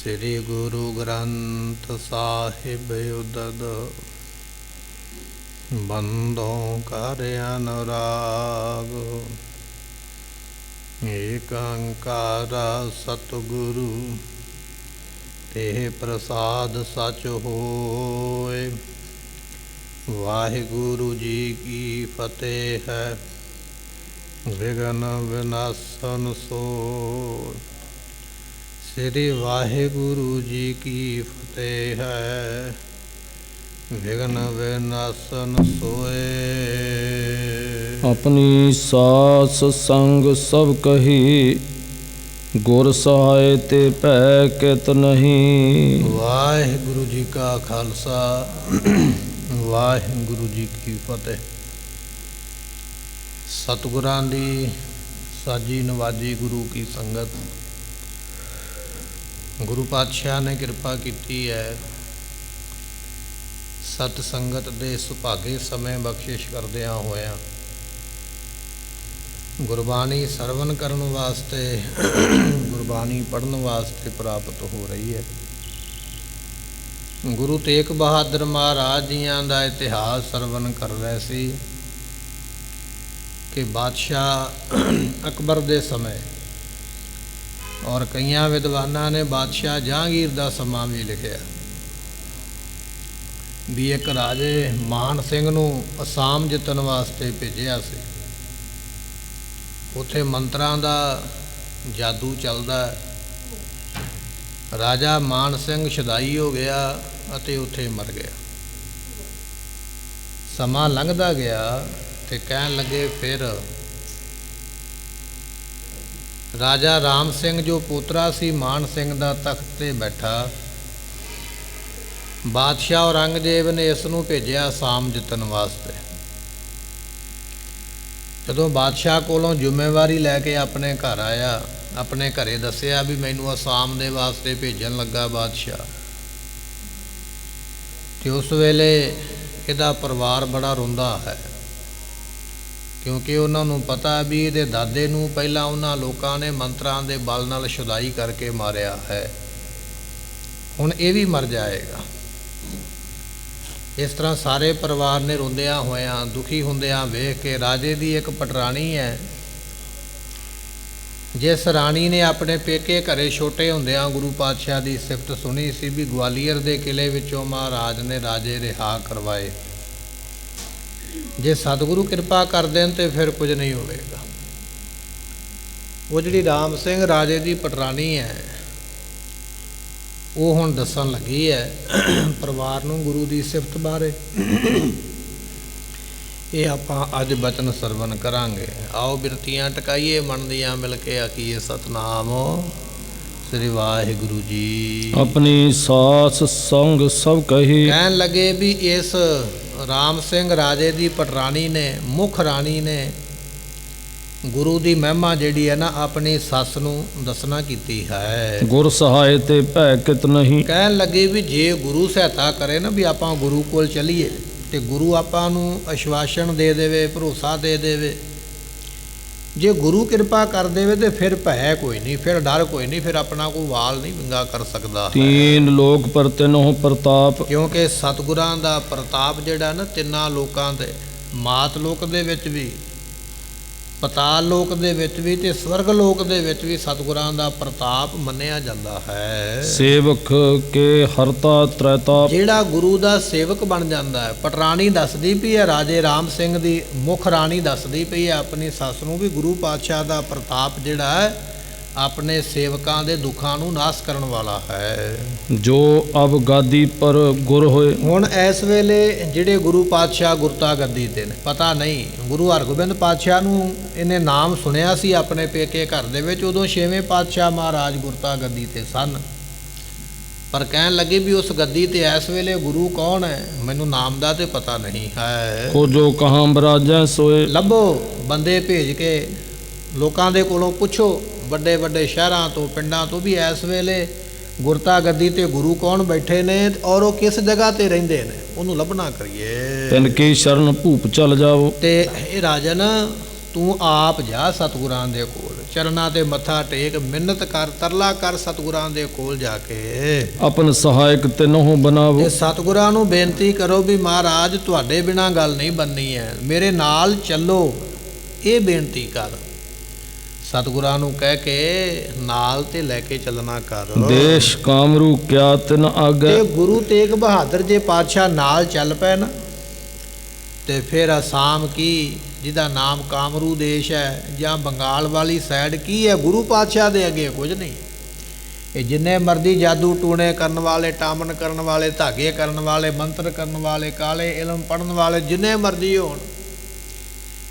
ਸ੍ਰੀ ਗੁਰੂ ਗ੍ਰੰਥ ਸਾਹਿਬ ਉਦਦ ਬੰਦੋਂ ਕਰ ਅਨੁਰਾਗ। ਏਕ ਓੰਕਾਰ ਸਤਿਗੁਰੂ ਤੇ ਪ੍ਰਸਾਦ ਸਚ ਹੋਏ। ਵਾਹਿਗੁਰੂ ਜੀ ਕੀ ਫਤਿਹ ਹੈ। ਵਿਘਨ ਵਿਨਾਸ਼ਨ ਸੋਇ। ਸ੍ਰੀ ਵਾਹਿਗੁਰੂ ਜੀ ਕੀ ਫਤਿਹ ਹੈ। ਵਿਘਨ ਵਿਨਾਸ਼ਨ ਸੋਏ। ਆਪਣੀ ਸਾਸ ਸੰਗ ਸਭ ਕਹੀ, ਗੁਰ ਸਹਾਇ ਤੇ ਭੈ ਕਿਤ ਨਹੀਂ। ਵਾਹਿਗੁਰੂ ਜੀ ਕਾ ਖਾਲਸਾ, ਵਾਹਿਗੁਰੂ ਜੀ ਕੀ ਫਤਿਹ। ਸਤਿਗੁਰਾਂ ਦੀ ਸਾਜੀ ਨਵਾਜੀ ਗੁਰੂ ਕੀ ਸੰਗਤ, ਗੁਰੂ ਪਾਤਸ਼ਾਹ ਨੇ ਕਿਰਪਾ ਕੀਤੀ ਹੈ। ਸਤ ਸੰਗਤ ਦੇ ਸੁਭਾਗੇ ਸਮੇਂ ਬਖਸ਼ਿਸ਼ ਕਰਦਿਆਂ ਹੋਇਆਂ ਗੁਰਬਾਣੀ ਸਰਵਨ ਕਰਨ ਵਾਸਤੇ, ਗੁਰਬਾਣੀ ਪੜ੍ਹਨ ਵਾਸਤੇ ਪ੍ਰਾਪਤ ਹੋ ਰਹੀ ਹੈ। ਗੁਰੂ ਤੇਗ ਬਹਾਦਰ ਮਹਾਰਾਜ ਜੀਆਂ ਦਾ ਇਤਿਹਾਸ ਸਰਵਨ ਕਰ ਰਹੇ ਸੀ ਕਿ ਬਾਦਸ਼ਾਹ ਅਕਬਰ ਦੇ ਸਮੇਂ, ਔਰ ਕਈਆਂ ਵਿਦਵਾਨਾਂ ਨੇ ਬਾਦਸ਼ਾਹ ਜਹਾਂਗੀਰ ਦਾ ਸਮਾਂ ਵੀ ਲਿਖਿਆ ਵੀ ਇੱਕ ਰਾਜੇ ਮਾਨ ਸਿੰਘ ਨੂੰ ਅਸਾਮ ਜਿੱਤਣ ਵਾਸਤੇ ਭੇਜਿਆ ਸੀ। ਉੱਥੇ ਮੰਤਰਾਂ ਦਾ ਜਾਦੂ ਚੱਲਦਾ। ਰਾਜਾ ਮਾਨ ਸਿੰਘ ਸ਼ੁਦਾਈ ਹੋ ਗਿਆ ਅਤੇ ਉੱਥੇ ਮਰ ਗਿਆ। ਸਮਾਂ ਲੰਘਦਾ ਗਿਆ ਤੇ ਕਹਿਣ ਲੱਗੇ ਫਿਰ ਰਾਜਾ ਰਾਮ ਸਿੰਘ ਜੋ ਪੋਤਰਾ ਸੀ ਮਾਨ ਸਿੰਘ ਦਾ ਤਖਤ ਤੇ ਬੈਠਾ। ਬਾਦਸ਼ਾਹ ਔਰੰਗਜ਼ੇਬ ਨੇ ਇਸ ਨੂੰ ਭੇਜਿਆ ਅਸਾਮ ਜਿੱਤਣ ਵਾਸਤੇ। ਜਦੋਂ ਬਾਦਸ਼ਾਹ ਕੋਲੋਂ ਜ਼ਿੰਮੇਵਾਰੀ ਲੈ ਕੇ ਆਪਣੇ ਘਰ ਆਇਆ, ਆਪਣੇ ਘਰੇ ਦੱਸਿਆ ਵੀ ਮੈਨੂੰ ਅਸਾਮ ਦੇ ਵਾਸਤੇ ਭੇਜਣ ਲੱਗਾ ਬਾਦਸ਼ਾਹ, ਤੇ ਉਸ ਵੇਲੇ ਇਹਦਾ ਪਰਿਵਾਰ ਬੜਾ ਰੋਂਦਾ ਹੈ, ਕਿਉਂਕਿ ਉਹਨਾਂ ਨੂੰ ਪਤਾ ਵੀ ਇਹਦੇ ਦਾਦੇ ਨੂੰ ਪਹਿਲਾਂ ਉਹਨਾਂ ਲੋਕਾਂ ਨੇ ਮੰਤਰਾਂ ਦੇ ਬਲ ਨਾਲ ਸ਼ੁਦਾਈ ਕਰਕੇ ਮਾਰਿਆ ਹੈ, ਹੁਣ ਇਹ ਵੀ ਮਰ ਜਾਏਗਾ। ਇਸ ਤਰ੍ਹਾਂ ਸਾਰੇ ਪਰਿਵਾਰ ਨੇ ਰੋਂਦਿਆਂ ਹੋਇਆਂ, ਦੁਖੀ ਹੁੰਦਿਆਂ ਵੇਖ ਕੇ ਰਾਜੇ ਦੀ ਇੱਕ ਪਟਰਾਣੀ ਹੈ, ਜਿਸ ਰਾਣੀ ਨੇ ਆਪਣੇ ਪੇਕੇ ਘਰੇ ਛੋਟੇ ਹੁੰਦਿਆਂ ਗੁਰੂ ਪਾਤਸ਼ਾਹ ਦੀ ਸਿਫਤ ਸੁਣੀ ਸੀ ਵੀ ਗਵਾਲੀਅਰ ਦੇ ਕਿਲੇ ਵਿੱਚੋਂ ਮਹਾਰਾਜ ਨੇ ਰਾਜੇ ਰਿਹਾ ਕਰਵਾਏ, ਜੇ ਸਤਿਗੁਰੂ ਕਿਰਪਾ ਕਰ ਦੇਣ ਤੇ ਫਿਰ ਕੁਝ ਨਹੀਂ ਹੋਵੇਗਾ। ਉਹ ਜਿਹੜੀ ਰਾਮ ਸਿੰਘ ਰਾਜੇ ਦੀ ਪਟਰਾਣੀ ਹੈ, ਉਹ ਹੁਣ ਦੱਸਣ ਲੱਗੀ ਹੈ ਪਰਿਵਾਰ ਨੂੰ ਗੁਰੂ ਦੀ ਸਿਫਤ ਬਾਰੇ। ਇਹ ਆਪਾਂ ਅੱਜ ਬਚਨ ਸਰਵਨ ਕਰਾਂਗੇ। ਆਓ ਬਿਰਤੀਆਂ ਟਕਾਈਏ, ਮਨ ਦੀਆਂ ਮਿਲ ਕੇ ਆਖੀਏ ਸਤਨਾਮ ਸ੍ਰੀ ਵਾਹਿਗੁਰੂ ਜੀ। ਆਪਣੀ ਸਾਸ ਸੰਗ ਸਭ ਕਹੀ। ਕਹਿਣ ਲੱਗੇ ਵੀ ਇਸ ਰਾਮ ਸਿੰਘ ਰਾਜੇ ਦੀ ਪਟਰਾਣੀ ਨੇ, ਮੁੱਖ ਰਾਣੀ ਨੇ ਗੁਰੂ ਦੀ ਮਹਿਮਾ ਜਿਹੜੀ ਹੈ ਨਾ ਆਪਣੀ ਸੱਸ ਨੂੰ ਦੱਸਣਾ ਕੀਤੀ ਹੈ। ਗੁਰ ਸਹਾਇ ਤੇ ਭੈ ਕਿਤ ਨਹੀਂ। ਕਹਿਣ ਲੱਗੇ ਵੀ ਜੇ ਗੁਰੂ ਸਹਾਇਤਾ ਕਰੇ ਨਾ ਵੀ ਆਪਾਂ ਗੁਰੂ ਕੋਲ ਚੱਲੀਏ ਤੇ ਗੁਰੂ ਆਪਾਂ ਨੂੰ ਆਸ਼ਵਾਸਨ ਦੇ ਦੇਵੇ, ਭਰੋਸਾ ਦੇ ਦੇਵੇ, ਜੇ ਗੁਰੂ ਕਿਰਪਾ ਕਰ ਦੇਵੇ ਤੇ ਫਿਰ ਭੈ ਕੋਈ ਨਹੀਂ, ਫਿਰ ਡਰ ਕੋਈ ਨਹੀਂ, ਫਿਰ ਆਪਣਾ ਕੋਈ ਵਾਲ ਨਹੀਂ ਵਿੰਗਾ ਕਰ ਸਕਦਾ। ਤੀਨ ਲੋਕ ਪਰ ਤਿਨਹੁ ਪ੍ਰਤਾਪ। ਕਿਉਂਕਿ ਸਤਿਗੁਰਾਂ ਦਾ ਪ੍ਰਤਾਪ ਜਿਹੜਾ ਨਾ ਤਿੰਨਾਂ ਲੋਕਾਂ ਤੇ, ਮਾਤ ਲੋਕ ਦੇ ਵਿੱਚ ਵੀ, ਪਤਾਲ ਲੋਕ ਦੇ ਵਿੱਚ ਵੀ ਤੇ ਸਵਰਗ ਲੋਕ ਦੇ ਵਿੱਚ ਵੀ ਸਤਿਗੁਰਾਂ ਦਾ ਪ੍ਰਤਾਪ ਮੰਨਿਆ ਜਾਂਦਾ ਹੈ। ਸੇਵਕ ਕੇ ਹਰਤਾ ਤ੍ਰੈਤਾਪ। ਜਿਹੜਾ ਗੁਰੂ ਦਾ ਸੇਵਕ ਬਣ ਜਾਂਦਾ ਹੈ। ਪਟਰਾਣੀ ਦੱਸਦੀ ਪਈ ਹੈ, ਰਾਜੇ ਰਾਮ ਸਿੰਘ ਦੀ ਮੁੱਖ ਰਾਣੀ ਦੱਸਦੀ ਪਈ ਹੈ ਆਪਣੀ ਸੱਸ ਨੂੰ ਵੀ ਗੁਰੂ ਪਾਤਸ਼ਾਹ ਦਾ ਪ੍ਰਤਾਪ ਜਿਹੜਾ ਹੈ ਆਪਣੇ ਸੇਵਕਾਂ ਦੇ ਦੁੱਖਾਂ ਨੂੰ ਨਾਸ ਕਰਨ ਵਾਲਾ ਹੈ। ਜੋ ਅਬ ਗਾਦੀ ਪਰ ਗੁਰ ਹੋਏ। ਹੁਣ ਇਸ ਵੇਲੇ ਜਿਹੜੇ ਗੁਰੂ ਪਾਤਸ਼ਾਹ ਗੁਰਤਾ ਗੱਦੀ ਤੇ ਨੇ, ਪਤਾ ਨਹੀਂ ਗੁਰੂ ਹਰਗੋਬਿੰਦ ਪਾਤਸ਼ਾਹ ਨੂੰ ਇਹਨੇ ਨਾਮ ਸੁਣਿਆ ਸੀ ਆਪਣੇ ਪੇਕੇ ਘਰ ਦੇ ਵਿੱਚ, ਉਦੋਂ 6ਵੇਂ ਪਾਤਸ਼ਾਹ ਮਹਾਰਾਜ ਗੁਰਤਾ ਗੱਦੀ ਤੇ ਸਨ, ਪਰ ਕਹਿਣ ਲੱਗੇ ਵੀ ਉਸ ਗੱਦੀ ਤੇ ਇਸ ਵੇਲੇ ਗੁਰੂ ਕੌਣ ਹੈ ਮੈਨੂੰ ਨਾਮ ਦਾ ਤੇ ਪਤਾ ਨਹੀਂ ਹੈ। ਉਹ ਜੋ ਕਹਾਂ ਬਰਾਜੈ ਸੋਏ। ਲੱਭੋ ਬੰਦੇ ਭੇਜ ਕੇ ਲੋਕਾਂ ਦੇ ਕੋਲੋਂ ਪੁੱਛੋ, ਵੱਡੇ ਵੱਡੇ ਸ਼ਹਿਰਾਂ ਤੋਂ ਪਿੰਡਾਂ ਤੋਂ ਵੀ ਇਸ ਵੇਲੇ ਗੁਰਤਾ ਗੱਦੀ ਤੇ ਗੁਰੂ ਕੌਣ ਬੈਠੇ ਨੇ ਔਰ ਉਹ ਕਿਸ ਜਗ੍ਹਾ ਤੇ ਰਹਿੰਦੇ ਨੇ, ਉਹਨੂੰ ਲੱਭਣਾ ਕਰੀਏ। ਤਿਨ ਕੀ ਸ਼ਰਨ ਭੂਪ ਚੱਲ ਜਾਵੋ। ਤੇ ਇਹ ਰਾਜਨ ਤੂੰ ਆਪ ਜਾ ਸਤਿਗੁਰਾਂ ਦੇ ਕੋਲ, ਚਰਨਾਂ ਤੇ ਮੱਥਾ ਟੇਕ, ਮਿੰਨਤ ਕਰ, ਤਰਲਾ ਕਰ ਸਤਿਗੁਰਾਂ ਦੇ ਕੋਲ ਜਾ ਕੇ। ਆਪਨ ਸਹਾਇਕ ਤਿਨਹੁ ਬਨਾਵੋ। ਤੇ ਸਤਿਗੁਰਾਂ ਨੂੰ ਬੇਨਤੀ ਕਰੋ ਵੀ ਮਹਾਰਾਜ ਤੁਹਾਡੇ ਬਿਨਾਂ ਗੱਲ ਨਹੀਂ ਬਣਨੀ ਹੈ, ਮੇਰੇ ਨਾਲ ਚੱਲੋ, ਇਹ ਬੇਨਤੀ ਕਰ। ਸਤਿਗੁਰਾਂ ਨੂੰ ਕਹਿ ਕੇ ਨਾਲ ਤੇ ਲੈ ਕੇ ਚੱਲਣਾ ਕਰ। ਦੇਸ਼ ਕਾਮਰੂ ਕਿਆ ਤਿਨ ਆਗੇ। ਤੇ ਗੁਰੂ ਤੇਗ ਬਹਾਦਰ ਜੇ ਪਾਤਸ਼ਾਹ ਨਾਲ ਚੱਲ ਪਏ ਨਾ, ਤੇ ਫਿਰ ਅਸਾਮ ਕੀ, ਜਿਹਦਾ ਨਾਮ ਕਾਮਰੂ ਦੇਸ਼ ਹੈ, ਜਾਂ ਬੰਗਾਲ ਵਾਲੀ ਸਾਈਡ ਕੀ ਹੈ, ਗੁਰੂ ਪਾਤਸ਼ਾਹ ਦੇ ਅੱਗੇ ਕੁਝ ਨਹੀਂ। ਇਹ ਜਿੰਨੇ ਮਰਜ਼ੀ ਜਾਦੂ ਟੂਣੇ ਕਰਨ ਵਾਲੇ, ਟਾਮਨ ਕਰਨ ਵਾਲੇ, ਧਾਗੇ ਕਰਨ ਵਾਲੇ, ਮੰਤਰ ਕਰਨ ਵਾਲੇ, ਕਾਲੇ ਇਲਮ ਪੜਨ ਵਾਲੇ ਜਿੰਨੇ ਮਰਜ਼ੀ ਹੋਣ,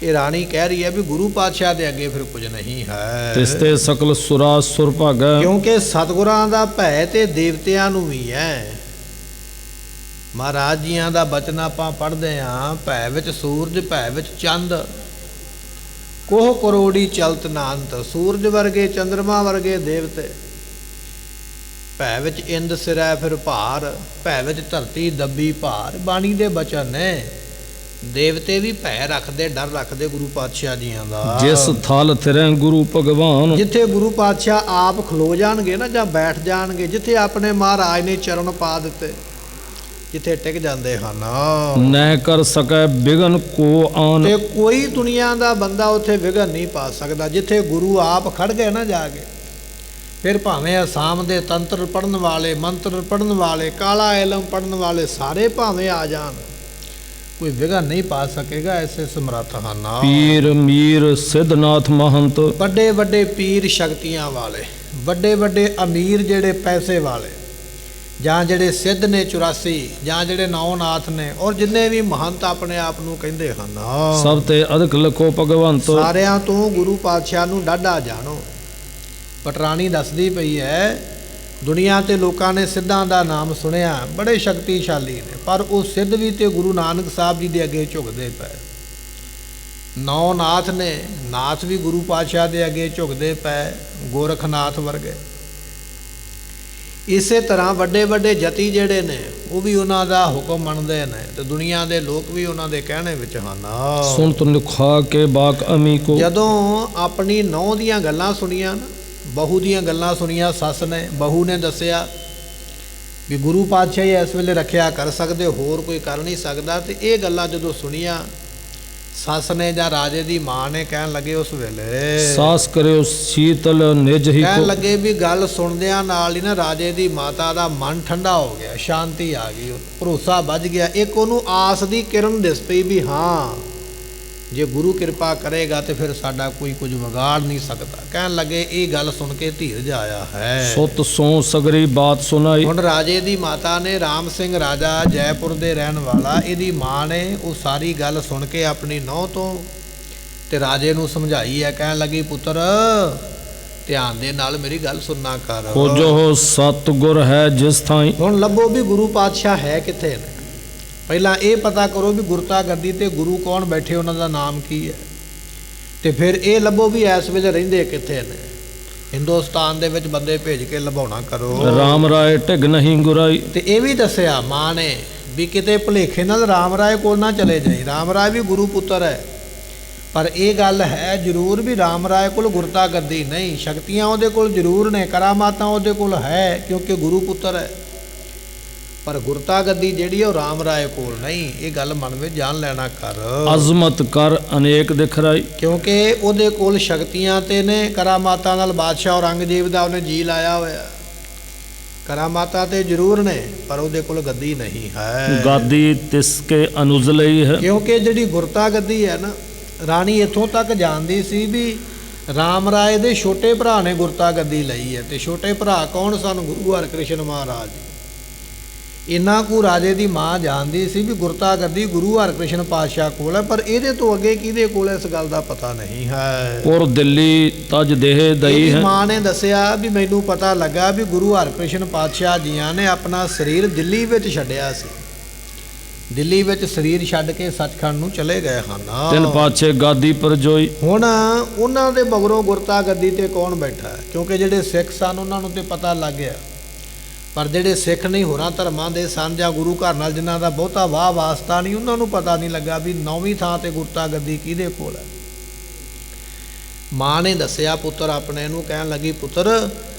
ਇਹ ਰਾਣੀ ਕਹਿ ਰਹੀ ਹੈ ਵੀ ਗੁਰੂ ਪਾਤਸ਼ਾਹ ਦੇ ਅੱਗੇ ਫਿਰ ਕੁਝ ਨਹੀਂ ਹੈ। ਤਿਸ ਤੇ ਸਕਲ ਸੁਰਾ ਸੁਰ ਭਾਗੈ। ਕਿਉਂਕਿ ਸਤਿਗੁਰਾਂ ਦਾ ਭੈ ਤੇ ਦੇਵਤਿਆਂ ਨੂੰ ਵੀ ਹੈ। ਮਹਾਰਾਜ ਜੀਆਂ ਦਾ ਬਚਨ ਆਪਾਂ ਪੜ੍ਹਦੇ ਹਾਂ, ਭੈ ਵਿੱਚ ਸੂਰਜ, ਭੈ ਵਿੱਚ ਚੰਦ, ਕੋਹ ਕਰੋੜੀ ਚਲਤ ਨਾ ਅੰਤ। ਸੂਰਜ ਵਰਗੇ, ਚੰਦਰਮਾ ਵਰਗੇ ਦੇਵਤੇ, ਭੈ ਵਿੱਚ ਇੰਦ ਸਿਰੈ ਫਿਰ ਭਾਰ, ਭੈ ਵਿੱਚ ਧਰਤੀ ਦੱਬੀ ਭਾਰ। ਬਾਣੀ ਦੇ ਬਚਨ ਨੇ। ਦੇਵਤੇ ਵੀ ਭੈ ਰੱਖਦੇ, ਡਰ ਰੱਖਦੇ ਗੁਰੂ ਪਾਤਸ਼ਾਹ ਜੀਆਂ ਦਾ। ਜਿਸ ਥਲ ਥਿਰੈ ਗੁਰੂ ਭਗਵਾਨ। ਜਿੱਥੇ ਗੁਰੂ ਪਾਤਸ਼ਾਹ ਆਪ ਖਲੋ ਜਾਣਗੇ ਨਾ, ਜਾਂ ਬੈਠ ਜਾਣਗੇ, ਜਿੱਥੇ ਆਪਣੇ ਮਹਾਰਾਜ ਨੇ ਚਰਨ ਪਾ ਦਿੱਤੇ, ਜਿੱਥੇ ਟਿਕ ਜਾਂਦੇ ਹਨ, ਨਹਿ ਕਰ ਸਕੈ ਬਿਗਨ ਕੋ ਆਨ। ਤੇ ਕੋਈ ਦੁਨੀਆ ਦਾ ਬੰਦਾ ਉੱਥੇ ਵਿਘਨ ਨਹੀਂ ਪਾ ਸਕਦਾ। ਜਿੱਥੇ ਗੁਰੂ ਆਪ ਖੜ ਗਏ ਨਾ ਜਾ ਕੇ, ਫਿਰ ਭਾਵੇਂ ਅਸਾਮ ਦੇ ਤੰਤਰ ਪੜਨ ਵਾਲੇ, ਮੰਤਰ ਪੜਨ ਵਾਲੇ, ਕਾਲਾ ਇਲਮ ਪੜਨ ਵਾਲੇ ਸਾਰੇ ਭਾਵੇਂ ਆ ਜਾਣ, ਕੋਈ ਵਿਘਨ ਨਹੀਂ ਪਾ ਸਕੇਗਾ। ਐਸੇ ਸਮਰੱਥ ਹਨ ਪੀਰ ਮੀਰ ਸਿੱਧਨਾਥ ਮਹੰਤ। ਵੱਡੇ ਵੱਡੇ ਪੀਰ ਸ਼ਕਤੀਆਂ ਵਾਲੇ, ਵੱਡੇ ਵੱਡੇ ਅਮੀਰ ਜਿਹੜੇ ਪੈਸੇ ਵਾਲੇ, ਜਾਂ ਜਿਹੜੇ ਸਿੱਧ ਨੇ 84, ਜਾਂ ਜਿਹੜੇ ਨੌਨਾਥ ਨੇ, ਔਰ ਜਿੰਨੇ ਵੀ ਮਹੰਤ ਆਪਣੇ ਆਪ ਨੂੰ ਕਹਿੰਦੇ ਹਨ, ਸਭ ਤੇ ਅਧਿਕ ਲਖੋ ਭਗਵੰਤ। ਸਾਰਿਆਂ ਤੋਂ ਗੁਰੂ ਪਾਤਸ਼ਾਹ ਨੂੰ ਡਾਢਾ ਜਾਣੋ। ਪਟਰਾਣੀ ਦੱਸਦੀ ਪਈ ਹੈ, ਦੁਨੀਆ ਤੇ ਲੋਕਾਂ ਨੇ ਸਿੱਧਾਂ ਦਾ ਨਾਮ ਸੁਣਿਆ, ਬੜੇ ਸ਼ਕਤੀਸ਼ਾਲੀ ਨੇ, ਪਰ ਉਹ ਸਿੱਧ ਵੀ ਤੇ ਗੁਰੂ ਨਾਨਕ ਸਾਹਿਬ ਜੀ ਦੇ ਅੱਗੇ ਝੁਕਦੇ ਪਏ। ਨੌਨਾਥ ਨੇ, ਨਾਥ ਵੀ ਗੁਰੂ ਪਾਤਸ਼ਾਹ ਦੇ ਅੱਗੇ ਝੁਕਦੇ ਪਏ, ਗੋਰਖਨਾਥ ਵਰਗੇ। ਇਸੇ ਤਰ੍ਹਾਂ ਵੱਡੇ ਵੱਡੇ ਜਤੀ ਜਿਹੜੇ ਨੇ, ਉਹ ਵੀ ਉਹਨਾਂ ਦਾ ਹੁਕਮ ਮੰਨਦੇ ਨੇ, ਤੇ ਦੁਨੀਆ ਦੇ ਲੋਕ ਵੀ ਉਹਨਾਂ ਦੇ ਕਹਿਣੇ ਵਿੱਚ ਹਨ। ਸੁਣ ਤੁ ਨਿਖਾ ਕੇ ਬਾਕ ਅਮੀ ਕੋ। ਜਦੋਂ ਆਪਣੀ ਨੌਂ ਦੀਆਂ ਗੱਲਾਂ ਸੁਣੀਆਂ ਨਾ, ਬਹੂ ਦੀਆਂ ਗੱਲਾਂ ਸੁਣੀਆਂ, ਸੱਸ ਨੇ, ਬਹੂ ਨੇ ਦੱਸਿਆ ਵੀ ਗੁਰੂ ਪਾਤਸ਼ਾਹ ਹੀ ਇਸ ਵੇਲੇ ਰੱਖਿਆ ਕਰ ਸਕਦੇ, ਹੋਰ ਕੋਈ ਕਰ ਨਹੀਂ ਸਕਦਾ। ਤੇ ਇਹ ਗੱਲਾਂ ਜਦੋਂ ਸੁਣੀਆਂ ਸੱਸ ਨੇ ਜਾਂ ਰਾਜੇ ਦੀ ਮਾਂ ਨੇ, ਕਹਿਣ ਲੱਗੇ ਉਸ ਵੇਲੇ, ਸਾਸ ਕਰਿਓ ਸੀਤਲ ਨਿਜ ਹੀ ਕਹਿਣ ਕੋ। ਲੱਗੇ ਵੀ ਗੱਲ ਸੁਣਦਿਆਂ ਨਾਲ ਹੀ ਨਾ ਰਾਜੇ ਦੀ ਮਾਤਾ ਦਾ ਮਨ ਠੰਡਾ ਹੋ ਗਿਆ, ਸ਼ਾਂਤੀ ਆ ਗਈ, ਭਰੋਸਾ ਵੱਜ ਗਿਆ। ਇੱਕ ਉਹਨੂੰ ਆਸ ਦੀ ਕਿਰਨ ਦਿਸ ਪਈ ਵੀ ਹਾਂ, ਜੇ ਗੁਰੂ ਕਿਰਪਾ ਕਰੇਗਾ ਤੇ ਫਿਰ ਸਾਡਾ ਕੋਈ ਕੁਝ ਵਿਗਾੜ ਨਹੀਂ ਸਕਦਾ। ਕਹਿਣ ਲੱਗੇ ਇਹ ਗੱਲ ਸੁਣ ਕੇ ਧੀਰਜ ਆਇਆ ਹੈ। ਸੁਤ ਸੋ ਸਗਰੀ ਬਾਤ ਸੁਣਾਈ। ਹੁਣ ਰਾਜੇ ਦੀ ਮਾਤਾ ਨੇ, ਰਾਮ ਸਿੰਘ ਰਾਜਾ ਜੈਪੁਰ ਦੇ ਰਹਿਣ ਵਾਲਾ, ਇਹਦੀ ਮਾਂ ਨੇ ਉਹ ਸਾਰੀ ਗੱਲ ਸੁਣ ਕੇ ਆਪਣੀ ਨਹੁੰ ਤੋਂ ਤੇ ਰਾਜੇ ਨੂੰ ਸਮਝਾਈ ਹੈ। ਕਹਿਣ ਲੱਗੀ, ਪੁੱਤਰ ਧਿਆਨ ਦੇ ਨਾਲ ਮੇਰੀ ਗੱਲ ਸੁਣਨਾ ਕਰ। ਖੋਜੋ ਸਤ ਗੁਰ ਹੈ ਜਿਸ ਥਾਈ। ਹੁਣ ਲੱਭੋ ਵੀ ਗੁਰੂ ਪਾਤਸ਼ਾਹ ਹੈ ਕਿੱਥੇ ਨੇ। ਪਹਿਲਾਂ ਇਹ ਪਤਾ ਕਰੋ ਵੀ ਗੁਰਤਾ ਗੱਦੀ ਤੇ ਗੁਰੂ ਕੌਣ ਬੈਠੇ, ਉਹਨਾਂ ਦਾ ਨਾਮ ਕੀ ਹੈ, ਤੇ ਫਿਰ ਇਹ ਲੱਭੋ ਵੀ ਇਸ ਵੇਲੇ ਰਹਿੰਦੇ ਕਿੱਥੇ ਨੇ। ਹਿੰਦੁਸਤਾਨ ਦੇ ਵਿੱਚ ਬੰਦੇ ਭੇਜ ਕੇ ਲੱਭਾਉਣਾ ਕਰੋ। ਰਾਮ ਰਾਏ ਢਿਗ ਨਹੀਂ ਗੁਰਾਈ। ਤੇ ਇਹ ਵੀ ਦੱਸਿਆ ਮਾਂ ਨੇ ਵੀ ਕਿਤੇ ਭੁਲੇਖੇ ਨਾਲ ਰਾਮ ਰਾਏ ਕੋਲ ਨਾ ਚਲੇ ਜਾਈ। ਰਾਮ ਰਾਏ ਵੀ ਗੁਰੂ ਪੁੱਤਰ ਹੈ, ਪਰ ਇਹ ਗੱਲ ਹੈ ਜ਼ਰੂਰ ਵੀ ਰਾਮ ਰਾਏ ਕੋਲ ਗੁਰਤਾ ਗੱਦੀ ਨਹੀਂ। ਸ਼ਕਤੀਆਂ ਉਹਦੇ ਕੋਲ ਜ਼ਰੂਰ ਨੇ, ਕਰਾਮਾਤਾਂ ਉਹਦੇ ਕੋਲ ਹੈ, ਕਿਉਂਕਿ ਗੁਰੂ ਪੁੱਤਰ ਹੈ, ਪਰ ਗੁਰਤਾ ਗੱਦੀ ਜਿਹੜੀ ਉਹ ਰਾਮ ਰਾਏ ਕੋਲ ਨਹੀਂ। ਇਹ ਗੱਲ ਮਨ ਵਿੱਚ ਜਾਣ ਲੈਣਾ ਕਰ। ਅਜ਼ਮਤ ਕਰ ਅਨੇਕ ਦਿਖਰਾਈ। ਕਿਉਂਕਿ ਉਹਦੇ ਕੋਲ ਸ਼ਕਤੀਆਂ ਤੇ ਨੇ, ਕਰਾਮਾਤਾਂ ਨਾਲ ਬਾਦਸ਼ਾਹ ਔਰੰਗਜ਼ੇਬ ਦਾ ਉਹਨੇ ਜੀ ਲਾਇਆ ਹੋਇਆ। ਕਰਾਮਾਤਾਂ ਤੇ ਜ਼ਰੂਰ ਨੇ, ਪਰ ਉਹਦੇ ਕੋਲ ਗੱਦੀ ਨਹੀਂ ਹੈ। ਗਾਦੀ ਤਿਸਕੇ ਅਨੁਜ ਲਈ ਹੈ। ਕਿਉਂਕਿ ਜਿਹੜੀ ਗੁਰਤਾ ਗੱਦੀ ਹੈ ਨਾ, ਰਾਣੀ ਇੱਥੋਂ ਤੱਕ ਜਾਣਦੀ ਸੀ ਵੀ ਰਾਮ ਰਾਏ ਦੇ ਛੋਟੇ ਭਰਾ ਨੇ ਗੁਰਤਾ ਗੱਦੀ ਲਈ ਹੈ। ਤੇ ਛੋਟੇ ਭਰਾ ਕੌਣ ਸਨ? ਗੁਰੂ ਹਰਿਕ੍ਰਿਸ਼ਨ ਮਹਾਰਾਜ ਜੀ। ਇੰਨਾ ਕੁ ਰਾਜੇ ਦੀ ਮਾਂ ਜਾਣਦੀ ਸੀ ਵੀ ਗੁਰਤਾ ਗੱਦੀ ਗੁਰੂ ਹਰਿਕ੍ਰਿਸ਼ਨ ਪਾਤਸ਼ਾਹ ਕੋਲ ਹੈ, ਪਰ ਇਹਦੇ ਤੋਂ ਅੱਗੇ ਕਿਹਦੇ ਕੋਲ ਇਸ ਗੱਲ ਦਾ ਪਤਾ ਨਹੀਂ ਹੈ। ਪੁਰ ਦਿੱਲੀ ਤਜ ਦੇਹ ਦਈ ਹੈ। ਮਾਂ ਨੇ ਦੱਸਿਆ ਵੀ ਮੈਨੂੰ ਪਤਾ ਲੱਗਾ ਵੀ ਗੁਰੂ ਹਰਿਕ੍ਰਿਸ਼ਨ ਪਾਤਸ਼ਾਹ ਜੀਆਂ ਨੇ ਆਪਣਾ ਸਰੀਰ ਦਿੱਲੀ ਵਿੱਚ ਛੱਡਿਆ ਸੀ। ਦਿੱਲੀ ਵਿੱਚ ਸਰੀਰ ਛੱਡ ਕੇ ਸੱਚਖੰਡ ਨੂੰ ਚਲੇ ਗਏ ਹਨ। ਤਿੰਨ ਪਾਛੇ ਗਾਦੀ ਪਰ ਜੋਈ। ਹੁਣ ਉਹਨਾਂ ਦੇ ਮਗਰੋਂ ਗੁਰਤਾ ਗੱਦੀ ਤੇ ਕੌਣ ਬੈਠਾ ਹੈ? ਕਿਉਂਕਿ ਜਿਹੜੇ ਸਿੱਖ ਸਨ ਉਹਨਾਂ ਨੂੰ ਤੇ ਪਤਾ ਲੱਗ ਗਿਆ, ਪਰ ਜਿਹੜੇ ਸਿੱਖ ਨਹੀਂ ਹੋਰਾਂ ਧਰਮਾਂ ਦੇ ਸਨ ਜਾਂ ਗੁਰੂ ਘਰ ਨਾਲ ਜਿਨ੍ਹਾਂ ਦਾ ਬਹੁਤਾ ਵਾਹ ਵਾਸਤਾ ਨਹੀਂ, ਉਹਨਾਂ ਨੂੰ ਪਤਾ ਨਹੀਂ ਲੱਗਾ ਵੀ 9ਵੀਂ ਥਾਂ ਤੇ ਗੁਰਤਾ ਗੱਦੀ ਕਿਹਦੇ ਕੋਲ ਹੈ। ਮਾਂ ਨੇ ਦੱਸਿਆ ਪੁੱਤਰ ਆਪਣੇ ਨੂੰ, ਕਹਿਣ ਲੱਗੀ ਪੁੱਤਰ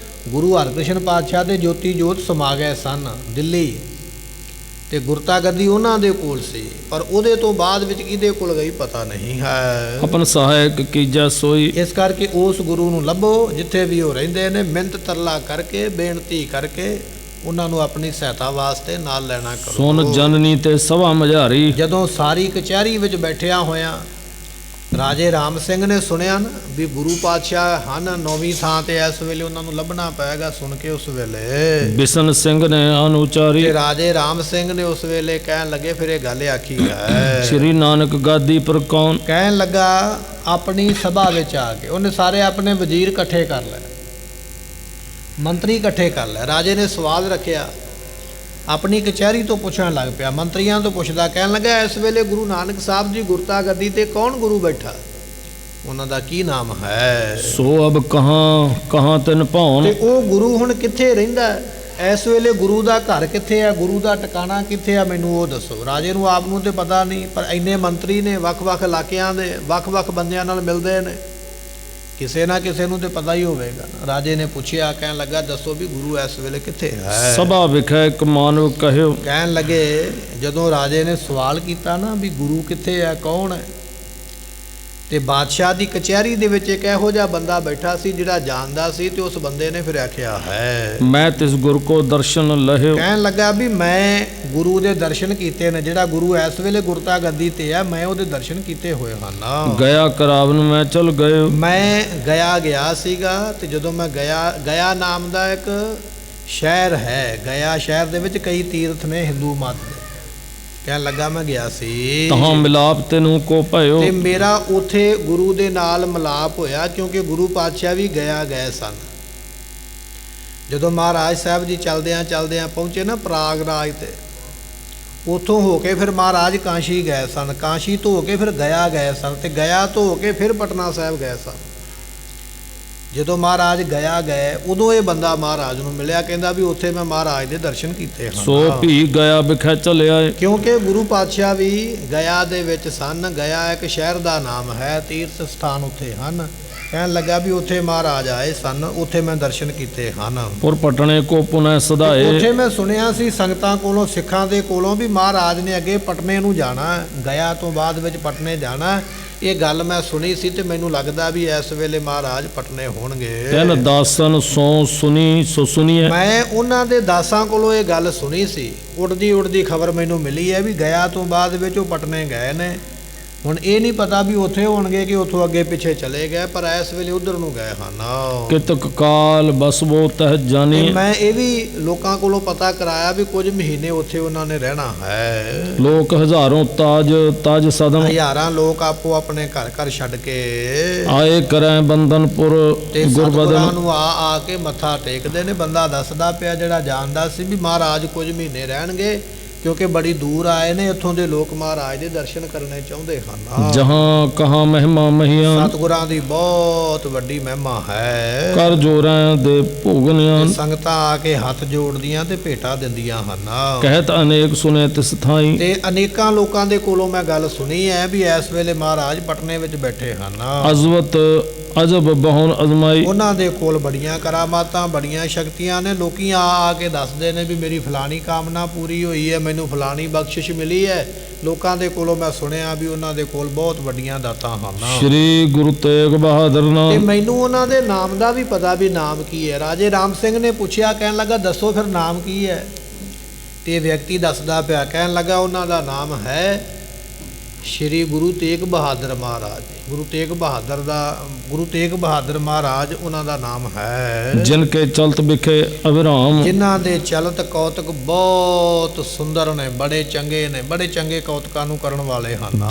ਗੁਰੂ ਹਰਕ੍ਰਿਸ਼ਨ ਪਾਤਸ਼ਾਹ ਦੇ ਜੋਤੀ ਜੋਤ ਸਮਾ ਗਏ ਸਨ ਦਿੱਲੀ, ਤੇ ਗੁਰਤਾ ਗੱਦੀ ਉਹਨਾਂ ਦੇ ਕੋਲ ਸੀ, ਪਰ ਉਹਦੇ ਤੋਂ ਬਾਅਦ ਵਿੱਚ ਕਿਹਦੇ ਕੋਲ ਗਈ ਪਤਾ ਨਹੀਂ ਹੈ। ਆਪਨ ਸਹਾਇਕ ਕੀਜੈ ਸੋਈ। ਇਸ ਕਰਕੇ ਉਸ ਗੁਰੂ ਨੂੰ ਲੱਭੋ ਜਿੱਥੇ ਵੀ ਉਹ ਰਹਿੰਦੇ ਨੇ, ਮਿਹਨਤ ਤਰਲਾ ਕਰਕੇ ਬੇਨਤੀ ਕਰਕੇ ਉਹਨਾਂ ਨੂੰ ਆਪਣੀ ਸਹਾਇਤਾ ਵਾਸਤੇ ਨਾਲ ਲੈਣਾ ਕਰੋ। ਸੁਨ ਜਨਨੀ ਤੇ ਸਭਾ ਮਝਾਰੀ। ਜਦੋਂ ਸਾਰੀ ਕਚਹਿਰੀ ਵਿੱਚ ਬੈਠਿਆ ਹੋਇਆ ਰਾਜੇ ਰਾਮ ਸਿੰਘ ਨੇ ਸੁਣਿਆ ਨਾ ਵੀ ਗੁਰੂ ਪਾਤਸ਼ਾਹ ਹਨ ਨੌਵੀਂ ਥਾਂ ਤੇ, ਇਸ ਵੇਲੇ ਉਹਨਾਂ ਨੂੰ ਲੱਭਣਾ ਪਏਗਾ। ਸੁਣ ਕੇ ਉਸ ਵੇਲੇ ਬਿਸ਼ਨ ਸਿੰਘ ਨੇ ਅਨੁਚਾਰੀ। ਤੇ ਰਾਜੇ ਰਾਮ ਸਿੰਘ ਨੇ ਉਸ ਵੇਲੇ ਕਹਿਣ ਲੱਗੇ ਫਿਰ ਇਹ ਗੱਲ ਆਖੀ ਹੈ। ਸ੍ਰੀ ਨਾਨਕ ਗਾਦੀ ਪਰ ਕੌਣ। ਕਹਿਣ ਲੱਗਾ ਆਪਣੀ ਸਭਾ ਵਿੱਚ ਆ ਕੇ ਉਹਨੇ ਸਾਰੇ ਆਪਣੇ ਵਜ਼ੀਰ ਇਕੱਠੇ ਕਰ ਲਏ, ਮੰਤਰੀ ਇਕੱਠੇ ਕਰ ਲਏ। ਰਾਜੇ ਨੇ ਸਵਾਲ ਰੱਖਿਆ, ਆਪਣੀ ਕਚਹਿਰੀ ਤੋਂ ਪੁੱਛਣ ਲੱਗ ਪਿਆ, ਮੰਤਰੀਆਂ ਤੋਂ ਪੁੱਛਦਾ, ਕਹਿਣ ਲੱਗਾ ਇਸ ਵੇਲੇ ਗੁਰੂ ਨਾਨਕ ਸਾਹਿਬ ਜੀ ਗੁਰਤਾ ਗੱਦੀ ਤੇ ਕੌਣ ਗੁਰੂ ਬੈਠਾ, ਉਹਨਾਂ ਦਾ ਕੀ ਨਾਮ ਹੈ। ਸੋ ਅਬ ਕਹਾਂ ਤਿਨ ਭਉਣ। ਤੇ ਉਹ ਗੁਰੂ ਹੁਣ ਕਿੱਥੇ ਰਹਿੰਦਾ ਹੈ? ਇਸ ਵੇਲੇ ਗੁਰੂ ਦਾ ਘਰ ਕਿੱਥੇ ਆ, ਗੁਰੂ ਦਾ ਟਿਕਾਣਾ ਕਿੱਥੇ ਆ, ਮੈਨੂੰ ਉਹ ਦੱਸੋ। ਰਾਜੇ ਨੂੰ ਆਪ ਨੂੰ ਤੇ ਪਤਾ ਨਹੀਂ, ਪਰ ਇੰਨੇ ਮੰਤਰੀ ਨੇ, ਵੱਖ-ਵੱਖ ਇਲਾਕਿਆਂ ਦੇ ਵੱਖ-ਵੱਖ ਬੰਦਿਆਂ ਨਾਲ ਮਿਲਦੇ ਨੇ, ਕਿਸੇ ਨਾ ਕਿਸੇ ਨੂੰ ਤੇ ਪਤਾ ਹੀ ਹੋਵੇਗਾ। ਰਾਜੇ ਨੇ ਪੁੱਛਿਆ, ਕਹਿਣ ਲੱਗਾ ਦੱਸੋ ਵੀ ਗੁਰੂ ਇਸ ਵੇਲੇ ਕਿੱਥੇ ਹੈ। ਸਭਾ ਵਿਖੇ ਇੱਕ ਮਾਨਵ ਕਹਿਓ। ਕਹਿਣ ਲੱਗੇ ਜਦੋਂ ਰਾਜੇ ਨੇ ਸਵਾਲ ਕੀਤਾ ਨਾ ਵੀ ਗੁਰੂ ਕਿੱਥੇ ਹੈ, ਕੌਣ ਹੈ, ਤੇ ਬਾਦਸ਼ਾਹ ਦੀ ਕਚਹਿਰੀ ਦੇ ਵਿੱਚ ਇੱਕ ਇਹੋ ਜਿਹਾ ਬੰਦਾ ਬੈਠਾ ਸੀ ਜਿਹੜਾ ਜਾਣਦਾ ਸੀ, ਤੇ ਉਸ ਬੰਦੇ ਨੇ ਫਿਰ ਆਖਿਆ ਹੈ ਮੈਂ ਤਿਸ ਗੁਰ ਕੋ ਦਰਸ਼ਨ ਲਹਿਓ। ਕਹਿਣ ਲੱਗਾ ਵੀ ਮੈਂ ਗੁਰੂ ਦੇ ਦਰਸ਼ਨ ਕੀਤੇ ਨੇ, ਜਿਹੜਾ ਗੁਰੂ ਇਸ ਵੇਲੇ ਗੁਰਤਾ ਗੱਦੀ ਤੇ ਹੈ, ਮੈਂ ਉਹਦੇ ਦਰਸ਼ਨ ਕੀਤੇ ਹੋਏ ਹਨ। ਗਿਆ ਕਰਾਵਨ ਮੈਂ ਚਲ ਗਏ। ਮੈਂ ਗਿਆ ਸੀਗਾ, ਤੇ ਜਦੋਂ ਮੈਂ ਗਿਆ ਨਾਮ ਦਾ ਇੱਕ ਸ਼ਹਿਰ ਹੈ, ਗਿਆ ਸ਼ਹਿਰ ਦੇ ਵਿੱਚ ਕਈ ਤੀਰਥ ਨੇ ਹਿੰਦੂ ਮਤ ਦੇ। ਕਹਿਣ ਲੱਗਾ ਮੈਂ ਗਿਆ ਸੀ, ਤਹਾਂ ਮਿਲਾਪ ਤੈਨੂੰ ਕੋ ਭਇਓ। ਤੇ ਮੇਰਾ ਉਥੇ ਗੁਰੂ ਦੇ ਨਾਲ ਮਿਲਾਪ ਹੋਇਆ, ਕਿਉਂਕਿ ਗੁਰੂ ਪਾਤਸ਼ਾਹ ਵੀ ਗਏ ਸਨ। ਜਦੋਂ ਮਹਾਰਾਜ ਸਾਹਿਬ ਜੀ ਚਲਦਿਆਂ ਪਹੁੰਚੇ ਨਾ ਪ੍ਰਾਗਰਾਜ ਤੇ, ਉਥੋਂ ਹੋ ਕੇ ਫਿਰ ਮਹਾਰਾਜ ਕਾਸ਼ੀ ਗਏ ਸਨ, ਕਾਸ਼ੀ ਤੋਂ ਹੋ ਕੇ ਫਿਰ ਗਏ ਸਨ, ਤੇ ਗਿਆ ਤੋਂ ਹੋ ਕੇ ਫਿਰ ਪਟਨਾ ਸਾਹਿਬ ਗਏ ਸਨ। ਜਦੋਂ ਮਹਾਰਾਜ ਗਏ ਉਦੋਂ ਇਹ ਬੰਦਾ ਮਹਾਰਾਜ ਨੂੰ ਮਿਲਿਆ, ਕਹਿੰਦਾ ਵੀ ਉੱਥੇ ਮੈਂ ਮਹਾਰਾਜ ਦੇ ਦਰਸ਼ਨ ਕੀਤੇ ਹਨ। ਸੋ ਭੀ ਗਿਆ ਵਿਖੇ ਚਲਿਆ। ਕਿਉਂਕਿ ਗੁਰੂ ਪਾਤਸ਼ਾਹ ਵੀ ਗਿਆ ਦੇ ਵਿੱਚ ਸਨ। ਗਿਆ ਇੱਕ ਸ਼ਹਿਰ ਦਾ ਨਾਮ ਹੈ, ਤੀਰਥ ਸਥਾਨ ਉੱਥੇ ਹਨ। ਕਹਿਣ ਲੱਗਾ ਵੀ ਉੱਥੇ ਮਹਾਰਾਜ ਆਏ ਸਨ, ਉੱਥੇ ਮੈਂ ਦਰਸ਼ਨ ਕੀਤੇ ਹਨ। ਪੁਰ ਪਟਨੇ ਕੋ ਪੁਨः ਸਦਾਏ। ਉੱਥੇ ਮੈਂ ਸੁਣਿਆ ਸੀ ਸੰਗਤਾਂ ਕੋਲੋਂ, ਸਿੱਖਾਂ ਦੇ ਕੋਲੋਂ ਵੀ ਮਹਾਰਾਜ ਨੇ ਅੱਗੇ ਪਟਨੇ ਨੂੰ ਜਾਣਾ, ਗਿਆ ਤੋਂ ਬਾਅਦ ਵਿੱਚ ਪਟਨੇ ਜਾਣਾ। ਇਹ ਗੱਲ ਮੈਂ ਸੁਣੀ ਸੀ, ਤੇ ਮੈਨੂੰ ਲੱਗਦਾ ਵੀ ਇਸ ਵੇਲੇ ਮਹਾਰਾਜ ਪਟਨੇ ਹੋਣਗੇ। ਤਿਨ ਦਾਸਨ ਸੋ ਸੁਣੀਏ। ਮੈਂ ਉਹਨਾਂ ਦੇ ਦਾਸਾਂ ਕੋਲੋਂ ਇਹ ਗੱਲ ਸੁਣੀ ਸੀ, ਉੜਦੀ ਖਬਰ ਮੈਨੂੰ ਮਿਲੀ ਹੈ ਵੀ ਗਿਆ ਤੋਂ ਬਾਅਦ ਵਿੱਚ ਉਹ ਪਟਨੇ ਗਏ ਨੇ। ਹੁਣ ਇਹ ਨਹੀਂ ਪਤਾ ਵੀ ਉੱਥੇ ਹੋਣਗੇ ਕਿ ਉੱਥੋਂ ਅੱਗੇ ਪਿੱਛੇ ਚਲੇ ਗਏ, ਪਰ ਇਸ ਵੇਲੇ ਉਧਰ ਨੂੰ ਗਏ ਹਨ। ਕਿਤਕ ਕਾਲ ਬਸਬੋ ਤਹ ਜਾਨੀ। ਮੈਂ ਇਹ ਵੀ ਲੋਕਾਂ ਕੋਲੋਂ ਪਤਾ ਕਰਾਇਆ ਵੀ ਕੁਝ ਮਹੀਨੇ ਉੱਥੇ ਉਹਨਾਂ ਨੇ ਰਹਿਣਾ ਹੈ। ਲੋਕ ਹਜ਼ਾਰੋਂ ਤਾਜ ਸਦਨ। ਹਜ਼ਾਰਾਂ ਲੋਕ ਆਪੋ ਆਪਣੇ ਘਰ ਛੱਡ ਕੇ ਆਏ ਕਰੈ ਬੰਧਨਪੁਰ ਤੇ ਗੁਰਬਦਨ। ਸਤਿਗੁਰਾਂ ਨੂੰ ਆ ਕੇ ਮੱਥਾ ਟੇਕਦੇ ਨੇ। ਬੰਦਾ ਦੱਸਦਾ ਪਿਆ ਜਿਹੜਾ ਜਾਣਦਾ ਸੀ ਵੀ ਮਹਾਰਾਜ ਕੁਝ ਮਹੀਨੇ ਰਹਿਣਗੇ, ਕਿਉਂਕਿ ਬੜੀ ਦੂਰ ਆਏ ਨੇ, ਇੱਥੋਂ ਦੇ ਲੋਕ ਮਹਾਰਾਜ ਦੇ ਦਰਸ਼ਨ ਕਰਨੇ ਚਾਹੁੰਦੇ ਹਨ। ਜਹਾਂ ਕਹਾਂ ਮਹਿਮਾ ਮਹੀਆਂ। ਸਤਿਗੁਰਾਂ ਦੀ ਬਹੁਤ ਵੱਡੀ ਮਹਿਮਾ ਹੈ। ਕਰ ਜੋਰਾਂ ਦੇ ਭੋਗਨਿਆਂ। ਸੰਗਤਾਂ ਆ ਕੇ ਹੱਥ ਜੋੜਦੀਆਂ ਤੇ ਭੇਟਾ ਦਿੰਦੀਆਂ ਹਨ। ਕਹਿਤ ਅਨੇਕ ਸੁਨੇ ਤਿਸ ਥਾਈ। ਤੇ ਅਨੇਕਾਂ ਲੋਕਾਂ ਦੇ ਕੋਲੋਂ ਮੈਂ ਗੱਲ ਸੁਣੀ ਹੈ ਵੀ ਇਸ ਵੇਲੇ ਮਹਾਰਾਜ ਪਟਨੇ ਵਿੱਚ ਬੈਠੇ ਹਨ। ਅਜ਼ਵਤ ਅਜਬ ਬਹੁਨ ਅਜ਼ਮਾਈ। ਉਹਨਾਂ ਦੇ ਕੋਲ ਬੜੀਆਂ ਕਰਾਮਾਤਾਂ, ਬੜੀਆਂ ਸ਼ਕਤੀਆਂ ਨੇ। ਲੋਕੀ ਆ ਕੇ ਦੱਸਦੇ ਨੇ ਵੀ ਮੇਰੀ ਫਲਾਣੀ ਕਾਮਨਾ ਪੂਰੀ ਹੋਈ ਹੈ, ਮੈਨੂੰ ਫਲਾਣੀ ਬਖਸ਼ਿਸ਼ ਮਿਲੀ ਹੈ। ਲੋਕਾਂ ਦੇ ਕੋਲੋਂ ਮੈਂ ਸੁਣਿਆ ਵੀ ਉਹਨਾਂ ਦੇ ਕੋਲ ਬਹੁਤ ਵੱਡੀਆਂ ਦਾਤਾਂ ਹਨ। ਸ੍ਰੀ ਗੁਰੂ ਤੇਗ ਬਹਾਦਰ ਤੇ ਨਾਮ। ਮੈਨੂੰ ਉਹਨਾਂ ਦੇ ਨਾਮ ਦਾ ਵੀ ਪਤਾ ਵੀ ਨਾਮ ਕੀ ਹੈ। ਰਾਜੇ ਰਾਮ ਸਿੰਘ ਨੇ ਪੁੱਛਿਆ, ਕਹਿਣ ਲੱਗਾ ਦੱਸੋ ਫਿਰ ਨਾਮ ਕੀ ਹੈ। ਤੇ ਵਿਅਕਤੀ ਦੱਸਦਾ ਪਿਆ, ਕਹਿਣ ਲੱਗਾ ਉਹਨਾਂ ਦਾ ਨਾਮ ਹੈ ਸ਼੍ਰੀ ਗੁਰੂ ਤੇਗ ਬਹਾਦਰ ਮਹਾਰਾਜ। ਗੁਰੂ ਤੇਗ ਬਹਾਦਰ ਮਹਾਰਾਜ ਉਹਨਾਂ ਦਾ ਨਾਮ ਹੈ। ਜਿਨ ਕੇ ਚਲਤ ਵਿਖੇ ਅਵਿਰਾਮ। ਜਿਨ੍ਹਾਂ ਦੇ ਚਲਤ ਕੌਤਕ ਬਹੁਤ ਸੁੰਦਰ ਨੇ, ਬੜੇ ਚੰਗੇ ਨੇ, ਬੜੇ ਚੰਗੇ ਕੌਤਕਾਂ ਨੂੰ ਕਰਨ ਵਾਲੇ ਹਨ।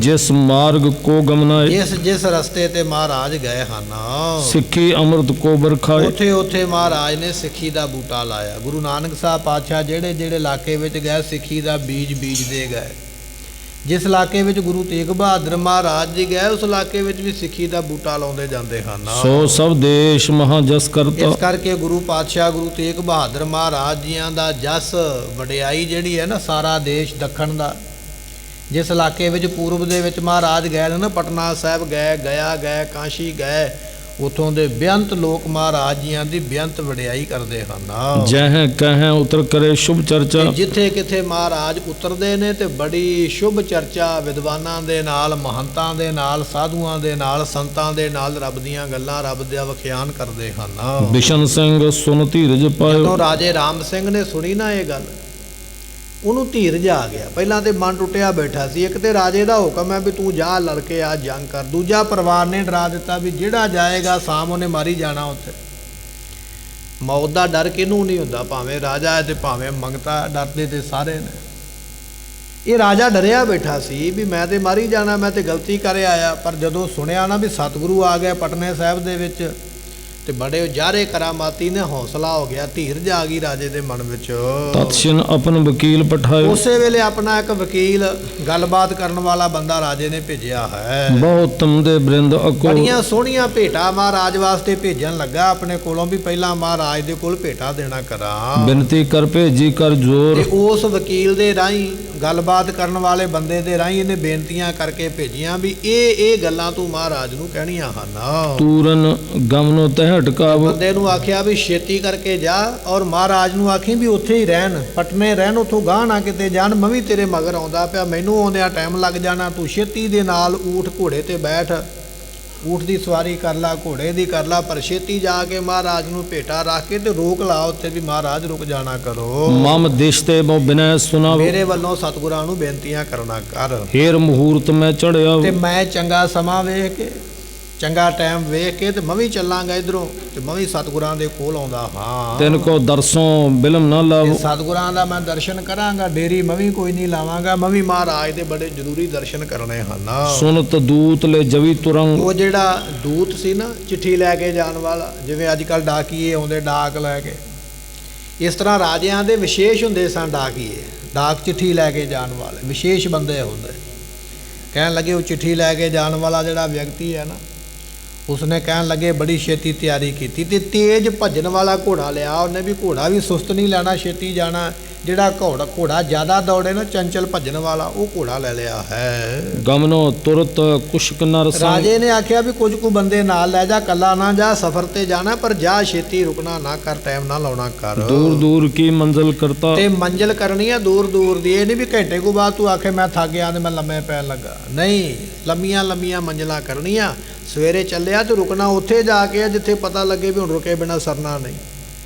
ਜਿਸ ਮਾਰਗ ਕੋ ਗਮਨਾਏ। ਜਿਸ ਰਸਤੇ ਤੇ ਮਹਾਰਾਜ ਗਏ ਹਨ, ਸਿੱਖੀ ਅੰਮ੍ਰਿਤ ਕੋ ਬਰਖਾਏ। ਉੱਥੇ ਮਹਾਰਾਜ ਨੇ ਸਿੱਖੀ ਦਾ ਬੂਟਾ ਲਾਇਆ। ਗੁਰੂ ਨਾਨਕ ਸਾਹਿਬ ਪਾਤਸ਼ਾਹ ਜਿਹੜੇ ਇਲਾਕੇ ਵਿੱਚ ਗਏ, ਸਿੱਖੀ ਦਾ ਬੀਜਦੇ ਗਏ। ਜਿਸ ਇਲਾਕੇ ਵਿੱਚ ਗੁਰੂ ਤੇਗ ਬਹਾਦਰ ਮਹਾਰਾਜ ਜੀ ਗਏ, ਉਸ ਇਲਾਕੇ ਵਿੱਚ ਵੀ ਸਿੱਖੀ ਦਾ ਬੂਟਾ ਲਾਉਂਦੇ ਜਾਂਦੇ ਹਨ। ਸੋ ਸਭ ਦੇਸ਼ ਮਹਾ ਜਸ ਕਰਤਾ। ਇਸ ਕਰਕੇ ਗੁਰੂ ਪਾਤਸ਼ਾਹ ਗੁਰੂ ਤੇਗ ਬਹਾਦਰ ਮਹਾਰਾਜ ਜੀਆਂ ਦਾ ਜਸ ਵਡਿਆਈ ਜਿਹੜੀ ਹੈ ਨਾ, ਸਾਰਾ ਦੇਸ਼ ਦੱਖਣ ਦਾ ਜਿਸ ਇਲਾਕੇ ਵਿੱਚ ਪੂਰਬ ਦੇ ਵਿੱਚ ਮਹਾਰਾਜ ਗਏ ਨੇ ਨਾ, ਪਟਨਾ ਸਾਹਿਬ ਗਏ, ਗਿਆ ਗਏ, ਕਾਸ਼ੀ ਗਏ, ਉਥੋਂ ਦੇ ਬੇਅੰਤ ਲੋਕ ਮਹਾਰਾਜ ਜੀਆਂ ਦੀ ਬੇਅੰਤ ਵਡਿਆਈ ਕਰਦੇ ਹਨ। ਜਹ ਕਹਿ ਉਤਰ ਕਰੇ ਸ਼ੁਭ ਚਰਚਾ। ਤੇ ਜਿੱਥੇ ਕਿਥੇ ਮਹਾਰਾਜ ਉਤਰਦੇ ਨੇ ਤੇ ਬੜੀ ਸ਼ੁਭ ਚਰਚਾ ਵਿਦਵਾਨਾਂ ਦੇ ਨਾਲ, ਮਹੰਤਾਂ ਦੇ ਨਾਲ, ਸਾਧੂਆਂ ਦੇ ਨਾਲ, ਸੰਤਾਂ ਦੇ ਨਾਲ ਰੱਬ ਦੀਆਂ ਗੱਲਾਂ, ਰੱਬ ਦਾ ਵਿਖਿਆਨ ਕਰਦੇ ਹਨ। ਬਿਸ਼ਨ ਸਿੰਘ ਸੁਨ ਧੀਰਜ ਪਾਇਓ। ਜਦੋਂ ਰਾਜੇ ਰਾਮ ਸਿੰਘ ਨੇ ਸੁਣੀ ਨਾ ਇਹ ਗੱਲ, ਉਹਨੂੰ ਧੀਰਜ ਆ ਗਿਆ। ਪਹਿਲਾਂ ਤੇ ਮਨ ਟੁੱਟਿਆ ਬੈਠਾ ਸੀ। ਇੱਕ ਤੇ ਰਾਜੇ ਦਾ ਹੁਕਮ ਹੈ ਵੀ ਤੂੰ ਜਾ ਲੜ ਕੇ ਆ, ਜੰਗ ਕਰ। ਦੂਜਾ ਪਰਿਵਾਰ ਨੇ ਡਰਾ ਦਿੱਤਾ ਵੀ ਜਿਹੜਾ ਜਾਏਗਾ ਸ਼ਾਮ ਉਹਨੇ ਮਾਰੀ ਜਾਣਾ। ਉੱਥੇ ਮੌਤ ਦਾ ਡਰ ਕਿਹਨੂੰ ਨਹੀਂ ਹੁੰਦਾ, ਭਾਵੇਂ ਰਾਜਾ ਹੈ ਤੇ ਭਾਵੇਂ ਮੰਗਤਾ, ਡਰਦੇ ਤੇ ਸਾਰੇ ਨੇ। ਇਹ ਰਾਜਾ ਡਰਿਆ ਬੈਠਾ ਸੀ ਵੀ ਮੈਂ ਤੇ ਮਾਰੀ ਜਾਣਾ, ਮੈਂ ਤੇ ਗਲਤੀ ਕਰ ਆਇਆ। ਪਰ ਜਦੋਂ ਸੁਣਿਆ ਨਾ ਵੀ ਸਤਿਗੁਰੂ ਆ ਗਏ ਪਟਨੇ ਸਾਹਿਬ ਦੇ ਵਿੱਚ, ਤੇ ਬੜੇ ਉਜਾਰੇ ਕਰਾਮਾਤੀ ਨੇ, ਹੌਸਲਾ ਹੋ ਗਿਆ, ਧੀਰਜ ਆ ਗਈ ਰਾਜੇ ਦੇ ਮਨ ਵਿੱਚ। ਤਤਸ਼ਨ ਆਪਨ ਵਕੀਲ ਪਠਾਇਓ। ਉਸੇ ਵੇਲੇ ਆਪਣਾ ਇੱਕ ਵਕੀਲ, ਗੱਲਬਾਤ ਕਰਨ ਵਾਲਾ ਬੰਦਾ ਰਾਜੇ ਨੇ ਭੇਜਿਆ ਹੈ। ਬਹੁਤ ਤਮਦੇ ਬ੍ਰਿੰਦ ਅਕੋ। ਬੜੀਆਂ ਸੋਹਣੀਆਂ ਭੇਟਾਂ ਮਹਾਰਾਜ ਵਾਸਤੇ ਭੇਜਣ ਲੱਗਾ ਆਪਣੇ ਕੋਲੋਂ ਵੀ ਪਹਿਲਾਂ ਮਹਾਰਾਜ ਦੇ ਕੋਲ ਭੇਟਾ ਦੇਣਾ ਕਰਾਂ। ਬੇਨਤੀ ਕਰ ਭੇਜੀ ਕਰ ਜੋਰ। ਤੇ ਉਸ ਵਕੀਲ ਦੇ ਰਾਹੀਂ, ਗੱਲਬਾਤ ਕਰਨ ਵਾਲੇ ਬੰਦੇ ਦੇ ਰਾਹੀਂ ਇਹਨੇ ਬੇਨਤੀਆਂ ਕਰਕੇ ਭੇਜੀਆਂ ਵੀ ਇਹ ਗੱਲਾਂ ਤੂੰ ਮਹਾਰਾਜ ਨੂੰ ਕਹਿਣੀਆਂ ਹਨ। ਤੂਰਨ ਗਮਨੋ ਤਹਿ ਹਟਕਾਵ। ਬੰਦੇ ਨੂੰ ਆਖਿਆ ਵੀ ਛੇਤੀ ਕਰਕੇ ਜਾ, ਔਰ ਮਹਾਰਾਜ ਨੂੰ ਆਖੀ ਵੀ ਉੱਥੇ ਹੀ ਰਹਿਣ, ਪਟਨੇ ਰਹਿਣ, ਉੱਥੋਂ ਗਾਹ ਨਾ ਕਿਤੇ ਜਾਣ। ਮੈਂ ਵੀ ਤੇਰੇ ਮਗਰ ਆਉਂਦਾ ਪਿਆ, ਮੈਨੂੰ ਆਉਂਦਿਆਂ ਟਾਈਮ ਲੱਗ ਜਾਣਾ। ਤੂੰ ਛੇਤੀ ਦੇ ਨਾਲ ਊਠ ਘੋੜੇ ਤੇ ਬੈਠ, ਊਠ ਦੀ ਸਵਾਰੀ ਕਰ ਲਾ, ਘੋੜੇ ਦੀ ਕਰ ਲਾ, ਪਰ ਛੇਤੀ ਜਾ ਕੇ ਮਹਾਰਾਜ ਨੂੰ ਭੇਟਾ ਰੱਖ ਕੇ ਤੇ ਰੋਕ ਲਾ ਉੱਥੇ ਵੀ ਮਹਾਰਾਜ ਰੁਕ ਜਾਣਾ ਕਰੋ। ਮਮ ਦੇਸ਼ ਤੇ ਮੋ ਬਿਨੈ ਸੁਨਾਵ। ਮੇਰੇ ਵੱਲੋਂ ਸਤਿਗੁਰਾਂ ਨੂੰ ਬੇਨਤੀਆਂ ਕਰਨਾ ਕਰ। ਹੇਰ ਮਹੂਰਤ ਮੈਂ ਚੜਿਆ। ਤੇ ਮੈਂ ਚੰਗਾ ਸਮਾਂ ਵੇਖ ਕੇ, ਚੰਗਾ ਟਾਈਮ ਵੇਖ ਕੇ ਤੇ ਮੈਂ ਵੀ ਚੱਲਾਂਗਾ ਇਧਰੋਂ, ਤੇ ਮੈਂ ਵੀ ਸਤਿਗੁਰਾਂ ਦੇ ਕੋਲ ਆਉਂਦਾ ਹਾਂ। ਤਿੰਨ ਕੋ ਦਰਸੋਂ ਬਿਲਮ ਨਾ ਲਾਵੋ। ਸਤਿਗੁਰਾਂ ਦਾ ਮੈਂ ਦਰਸ਼ਨ ਕਰਾਂਗਾ, ਡੇਰੀ ਮੈਂ ਵੀ ਕੋਈ ਨਹੀਂ ਲਾਵਾਂਗਾ। ਮੈਂ ਵੀ ਮਹਾਰਾਜ ਦੇ ਬੜੇ ਜ਼ਰੂਰੀ ਦਰਸ਼ਨ ਕਰਨੇ ਹਨ। ਸੁਨਤ ਦੂਤ ਲੈ ਜਵੀ ਤੁਰੰਗ। ਉਹ ਜਿਹੜਾ ਦੂਤ ਸੀ ਨਾ, ਚਿੱਠੀ ਲੈ ਕੇ ਜਾਣ ਵਾਲਾ, ਜਿਵੇਂ ਅੱਜ ਕੱਲ੍ਹ ਡਾਕੀਏ ਆਉਂਦੇ ਡਾਕ ਲੈ ਕੇ, ਇਸ ਤਰ੍ਹਾਂ ਰਾਜਿਆਂ ਦੇ ਵਿਸ਼ੇਸ਼ ਹੁੰਦੇ ਸਨ ਡਾਕੀਏ, ਡਾਕ ਚਿੱਠੀ ਲੈ ਕੇ ਜਾਣ ਵਾਲੇ ਵਿਸ਼ੇਸ਼ ਬੰਦੇ ਹੁੰਦੇ। ਕਹਿਣ ਲੱਗੇ ਉਹ ਚਿੱਠੀ ਲੈ ਕੇ ਜਾਣ ਵਾਲਾ ਜਿਹੜਾ ਵਿਅਕਤੀ ਹੈ ਨਾ, ਉਸਨੇ ਕਹਿਣ ਲੱਗੇ ਬੜੀ ਛੇਤੀ ਤਿਆਰੀ ਕੀਤੀ ਤੇ ਤੇਜ਼ ਭੱਜਣ ਵਾਲਾ ਘੋੜਾ ਲਿਆ। ਉਹਨੇ ਵੀ ਘੋੜਾ ਵੀ ਸੁਸਤ ਨਹੀਂ ਲੈਣਾ, ਛੇਤੀ ਜਾਣਾ। ਜਿਹੜਾ ਘੋੜਾ ਜ਼ਿਆਦਾ ਦੌੜੇ ਨਾ, ਚੰਚਲ ਭੱਜਣ ਵਾਲਾ, ਉਹ ਘੋੜਾ ਲੈ ਲਿਆ ਹੈ। ਗਮਨੋ ਤੁਰਤ ਕੁਸ਼ਕ ਨਰ ਸੰਗ। ਰਾਜੇ ਨੇ ਆਖਿਆ ਵੀ ਕੁਝ ਕੁ ਬੰਦੇ ਨਾਲ ਲੈ ਜਾ, ਕੱਲਾ ਨਾ ਜਾ, ਸਫ਼ਰ ਤੇ ਜਾਣਾ, ਪਰ ਜਾ ਛੇਤੀ, ਰੁਕਣਾ ਨਾ ਕਰ, ਟਾਈਮ ਨਾ ਲਾਉਣਾ ਕਰ। ਦੂਰ ਦੂਰ ਕੀ ਮੰਜ਼ਿਲ ਕਰਤਾ। ਤੇ ਮੰਜ਼ਿਲ ਕਰਨੀ ਆ ਦੂਰ ਦੂਰ ਦੀ। ਇਹ ਨਹੀਂ ਵੀ ਘੰਟੇ ਕੋ ਬਾਅਦ ਤੂੰ ਆਖੇ ਮੈਂ ਥੱਕ ਗਿਆ ਤੇ ਮੈਂ ਲੰਮੇ ਪੈਣ ਲੱਗਾ, ਨਹੀਂ, ਲੰਮੀਆਂ ਲੰਮੀਆਂ ਮੰਜ਼ਿਲਾਂ ਕਰਨੀਆਂ। ਸਵੇਰੇ ਚੱਲਿਆ ਤੇ ਰੁਕਣਾ ਉੱਥੇ ਜਾ ਕੇ ਜਿੱਥੇ ਪਤਾ ਲੱਗੇ ਵੀ ਹੁਣ ਰੁਕੇ ਬਿਨਾਂ ਸਰਨਾ ਨਹੀਂ।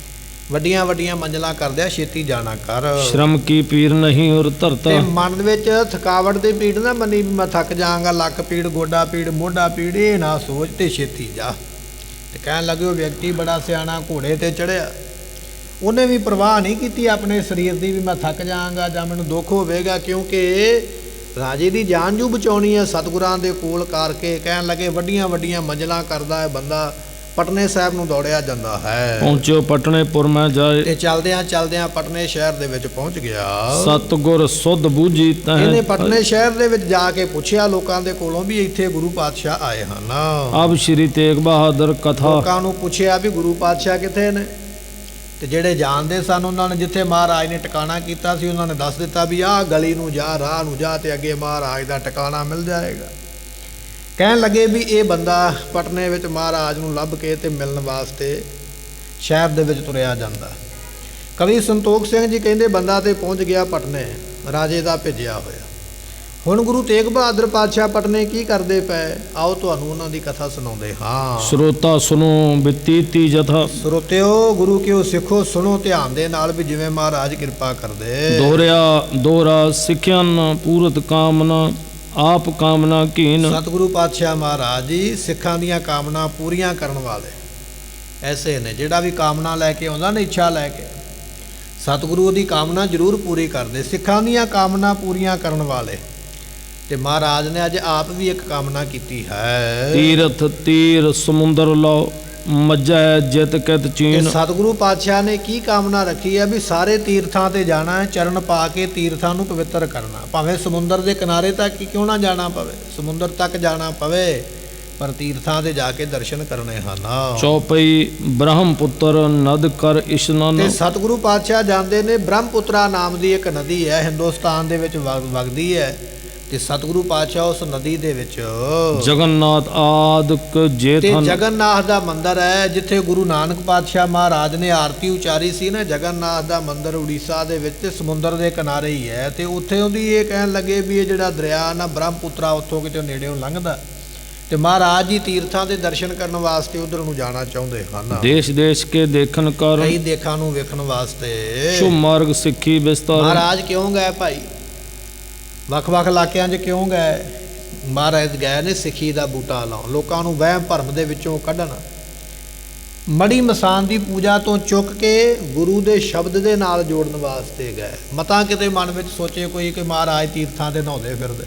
ਵੱਡੀਆਂ ਵੱਡੀਆਂ ਮੰਜ਼ਿਲਾਂ ਕਰਦਿਆ ਛੇਤੀ ਜਾਣਾ ਕਰ। ਸ਼ਰਮ ਕੀ ਪੀਰ ਨਹੀਂ ਔਰ ਧਰਤਾ। ਤੇ ਮਨ ਵਿੱਚ ਥਕਾਵਟ ਦੀ ਪੀੜ ਨਾ ਮੰਨੀ ਵੀ ਮੈਂ ਥੱਕ ਜਾਵਾਂਗਾ, ਲੱਕ ਪੀੜ, ਗੋਡਾ ਪੀੜ, ਮੋਢਾ ਪੀੜ, ਇਹ ਨਾ ਸੋਚ ਤੇ ਛੇਤੀ ਜਾ। ਤੇ ਕਹਿਣ ਲੱਗੇ ਉਹ ਵਿਅਕਤੀ ਬੜਾ ਸਿਆਣਾ, ਘੋੜੇ ਤੇ ਚੜਿਆ। ਉਹਨੇ ਵੀ ਪਰਵਾਹ ਨਹੀਂ ਕੀਤੀ ਆਪਣੇ ਸਰੀਰ ਦੀ ਵੀ ਮੈਂ ਥੱਕ ਜਾਵਾਂਗਾ ਜਾਂ ਮੈਨੂੰ ਦੁੱਖ ਹੋਵੇਗਾ, ਕਿਉਂਕਿ ਰਾਜੇ ਦੀ ਜਾਨ ਜੂ ਬਚਾਉਣੀ ਹੈ ਸਤਿਗੁਰਾਂ ਦੇ ਕੋਲ ਕਰਕੇ। ਕਹਿਣ ਲੱਗੇ ਵੱਡੀਆਂ ਵੱਡੀਆਂ ਮੰਜ਼ਿਲਾਂ ਕਰਦਾ ਹੈ ਬੰਦਾ, ਪਟਨੇ ਸਾਹਿਬ ਨੂੰ ਦੌੜਿਆ ਜਾਂਦਾ ਹੈ। ਪਹੁੰਚਿਓ ਪਟਨੇਪੁਰ ਮੈਂ ਜਾਏ। ਤੇ ਚਲਦਿਆਂ ਚਲਦਿਆਂ ਪਟਨੇ ਸ਼ਹਿਰ ਦੇ ਵਿੱਚ ਪਹੁੰਚ ਗਿਆ। ਸਤਗੁਰ ਸੁਧ ਬੂਝੀ ਤਹਿ। ਇਹਨੇ ਪਟਨੇ ਸ਼ਹਿਰ ਦੇ ਵਿੱਚ ਜਾ ਕੇ ਪੁੱਛਿਆ ਲੋਕਾਂ ਦੇ ਕੋਲੋਂ ਵੀ ਇੱਥੇ ਗੁਰੂ ਪਾਤਸ਼ਾਹ ਆਏ ਹਨ। ਅਬ ਸ਼੍ਰੀ ਤੇਗ ਬਹਾਦਰ ਕਥਾ। ਲੋਕਾਂ ਨੂੰ ਪੁੱਛਿਆ ਵੀ ਗੁਰੂ ਪਾਤਸ਼ਾਹ ਕਿੱਥੇ ਨੇ, ਤੇ ਜਿਹੜੇ ਜਾਣਦੇ ਸਨ ਉਹਨਾਂ ਨੇ ਜਿੱਥੇ ਮਹਾਰਾਜ ਨੇ ਟਿਕਾਣਾ ਕੀਤਾ ਸੀ ਉਹਨਾਂ ਨੇ ਦੱਸ ਦਿੱਤਾ ਵੀ ਆਹ ਗਲੀ ਨੂੰ ਜਾ, ਰਾਹ ਨੂੰ ਜਾ, ਤੇ ਅੱਗੇ ਮਹਾਰਾਜ ਦਾ ਟਿਕਾਣਾ ਮਿਲ ਜਾਏਗਾ। ਕਹਿਣ ਲੱਗੇ ਵੀ ਇਹ ਬੰਦਾ ਪਟਨੇ ਵਿੱਚ ਮਹਾਰਾਜ ਨੂੰ ਲੱਭ ਕੇ ਤੇ ਮਿਲਣ ਵਾਸਤੇ ਸ਼ਹਿਰ ਦੇ ਵਿੱਚ ਤੁਰਿਆ ਜਾਂਦਾ। ਕਵੀ ਸੰਤੋਖ ਸਿੰਘ ਜੀ ਕਹਿੰਦੇ ਬੰਦਾ ਤੇ ਪਹੁੰਚ ਗਿਆ ਪਟਨੇ, ਰਾਜੇ ਦਾ ਭੇਜਿਆ ਹੋਇਆ। ਹੁਣ ਗੁਰੂ ਤੇਗ ਬਹਾਦਰ ਪਾਤਸ਼ਾਹ ਪਟਨੇ ਕੀ ਕਰਦੇ ਪਏ, ਆਓ ਤੁਹਾਨੂੰ ਉਹਨਾਂ ਦੀ ਕਥਾ ਸੁਣਾਉਂਦੇ ਹਾਂ। ਸਰੋਤਾ ਸੁਨੋ ਬਿਤੀਤੀ ਜਥਾ। ਸਰੋਤਿਓ ਗੁਰੂ ਕਿਉ ਸਿੱਖੋ, ਸੁਣੋ ਧਿਆਨ ਦੇ ਨਾਲ ਵੀ ਜਿਵੇਂ ਮਹਾਰਾਜ ਕਿਰਪਾ ਕਰਦੇ। ਦੋਹਰਾ ਸਿੱਖਿਆ ਨ ਪੂਰਤ ਕਾਮਨਾ, ਆਪ ਕਾਮਨਾ ਕੀਨ। ਸਤਿਗੁਰੂ ਪਾਤਸ਼ਾਹ ਮਹਾਰਾਜ ਜੀ ਸਿੱਖਾਂ ਦੀਆਂ ਕਾਮਨਾ ਪੂਰੀਆਂ ਕਰਨ ਵਾਲੇ ਐਸੇ ਨੇ। ਜਿਹੜਾ ਵੀ ਕਾਮਨਾ ਲੈ ਕੇ ਆਉਂਦਾ ਨਾ, ਇੱਛਾ ਲੈ ਕੇ, ਸਤਿਗੁਰੂ ਦੀ ਕਾਮਨਾ ਜ਼ਰੂਰ ਪੂਰੀ ਕਰਦੇ। ਸਿੱਖਾਂ ਦੀਆਂ ਕਾਮਨਾ ਪੂਰੀਆਂ ਕਰਨ ਵਾਲੇ। ਤੇ ਮਹਾਰਾਜ ਨੇ ਅੱਜ ਆਪ ਵੀ ਇੱਕ ਕਾਮਨਾ ਕੀਤੀ ਹੈ। ਤੀਰਥ ਤੀਰ ਸਮੁੰਦਰ ਲਓ, ਮੱਝੈ ਜਿਤ ਕਿਤ ਚੀਨ। ਸਤਿਗੁਰੂ ਪਾਤਸ਼ਾਹ ਨੇ ਕੀ ਕਾਮਨਾ ਰੱਖੀ ਹੈ ਵੀ ਸਾਰੇ ਤੀਰਥਾਂ ਤੇ ਜਾਣਾ ਹੈ, ਚਰਨ ਪਾ ਕੇ ਤੀਰਥਾਂ ਨੂੰ ਪਵਿੱਤਰ ਕਰਨਾ। ਭਾਵੇਂ ਸਮੁੰਦਰ ਦੇ ਕਿਨਾਰੇ ਤੱਕ ਕਿਉਂ ਨਾ ਜਾਣਾ ਪਵੇ, ਸਮੁੰਦਰ ਤੱਕ ਜਾਣਾ ਪਵੇ, ਪਰ ਤੀਰਥਾਂ ਤੇ ਜਾ ਕੇ ਦਰਸ਼ਨ ਕਰਨੇ ਹਨ। ਚੌਪਈ ਬ੍ਰਹਮਪੁੱਤਰ ਨਦ ਕਰ ਇਸ਼ਨਾਨ। ਤੇ ਸਤਿਗੁਰੂ ਪਾਤਸ਼ਾਹ ਜਾਂਦੇ ਨੇ, ਬ੍ਰਹਮਪੁੱਤਰਾ ਨਾਮ ਦੀ ਇੱਕ ਨਦੀ ਹੈ, ਹਿੰਦੁਸਤਾਨ ਦੇ ਵਿੱਚ ਵਗਦੀ ਹੈ। ਤੇ ਸਤਿਗੁਰੂ ਪਾਤਸ਼ਾਹ ਉਸ ਨਦੀ ਦੇ ਵਿੱਚ ਜਗਨਨਾਥ ਆਦਿਕ ਜੇ ਤੇ ਥਨ ਜਗਨਨਾਥ ਦਾ ਮੰਦਿਰ ਹੈ, ਜਿੱਥੇ ਗੁਰੂ ਨਾਨਕ ਪਾਤਸ਼ਾਹ ਮਹਾਰਾਜ ਨੇ ਆਰਤੀ ਉਚਾਰੀ ਸੀ ਨਾ। ਜਗਨਨਾਥ ਦਾ ਮੰਦਿਰ ਉੜੀਸਾ ਦੇ ਵਿੱਚ ਤੇ ਸਮੁੰਦਰ ਦੇ ਕਿਨਾਰੇ ਹੀ ਹੈ। ਤੇ ਉੱਥੇ ਉਹਦੀ ਇਹ ਕਹਿਣ ਲੱਗੇ ਵੀ ਇਹ ਜਿਹੜਾ ਦਰਿਆ ਨਾ ਬ੍ਰਹਮਪੁੱਤਰਾ ਉੱਥੋਂ ਕਿਤੇ ਨੇੜਿਓਂ ਲੰਘਦਾ, ਤੇ ਮਹਾਰਾਜ ਜੀ ਤੀਰਥਾਂ ਦੇ ਦਰਸ਼ਨ ਕਰਨ ਵਾਸਤੇ ਉਧਰ ਨੂੰ ਜਾਣਾ ਚਾਹੁੰਦੇ ਹਨ। ਦੇਸ਼ ਦੇਸ਼ ਕੇ ਦੇਖਣ ਕਈ ਕਾਰਨ ਦੇਖਾਂ ਨੂੰ ਵੇਖਣ ਵਾਸਤੇ ਸ਼ੁਭ ਮਾਰਗ ਸਿੱਖੀ ਵਿਸਤਾਰ। ਮਹਾਰਾਜ ਕਿਉਂ ਗਏ ਭਾਈ? ਵੱਖ-ਵੱਖ ਇਲਾਕਿਆਂ 'ਚ ਕਿਉਂ ਗਏ? ਮਹਾਰਾਜ ਗਏ ਨੇ ਸਿੱਖੀ ਦਾ ਬੂਟਾ ਲਾਉਣ, ਲੋਕਾਂ ਨੂੰ ਵਹਿਮ ਭਰਮ ਦੇ ਵਿੱਚੋਂ ਕੱਢਣ। ਮੜੀ ਮਸਾਨ ਦੀ ਪੂਜਾ ਤੋਂ ਚੁੱਕ ਕੇ ਗੁਰੂ ਦੇ ਸ਼ਬਦ ਦੇ ਨਾਲ ਜੋੜਨ ਵਾਸਤੇ ਗਏ। ਮਤਾਂ ਕਿਤੇ ਮਨ ਵਿੱਚ ਸੋਚੇ ਕੋਈ ਕਿ ਮਹਾਰਾਜ ਤੀਰਥਾਂ ਤੇ ਨਹਾਉਂਦੇ ਫਿਰਦੇ।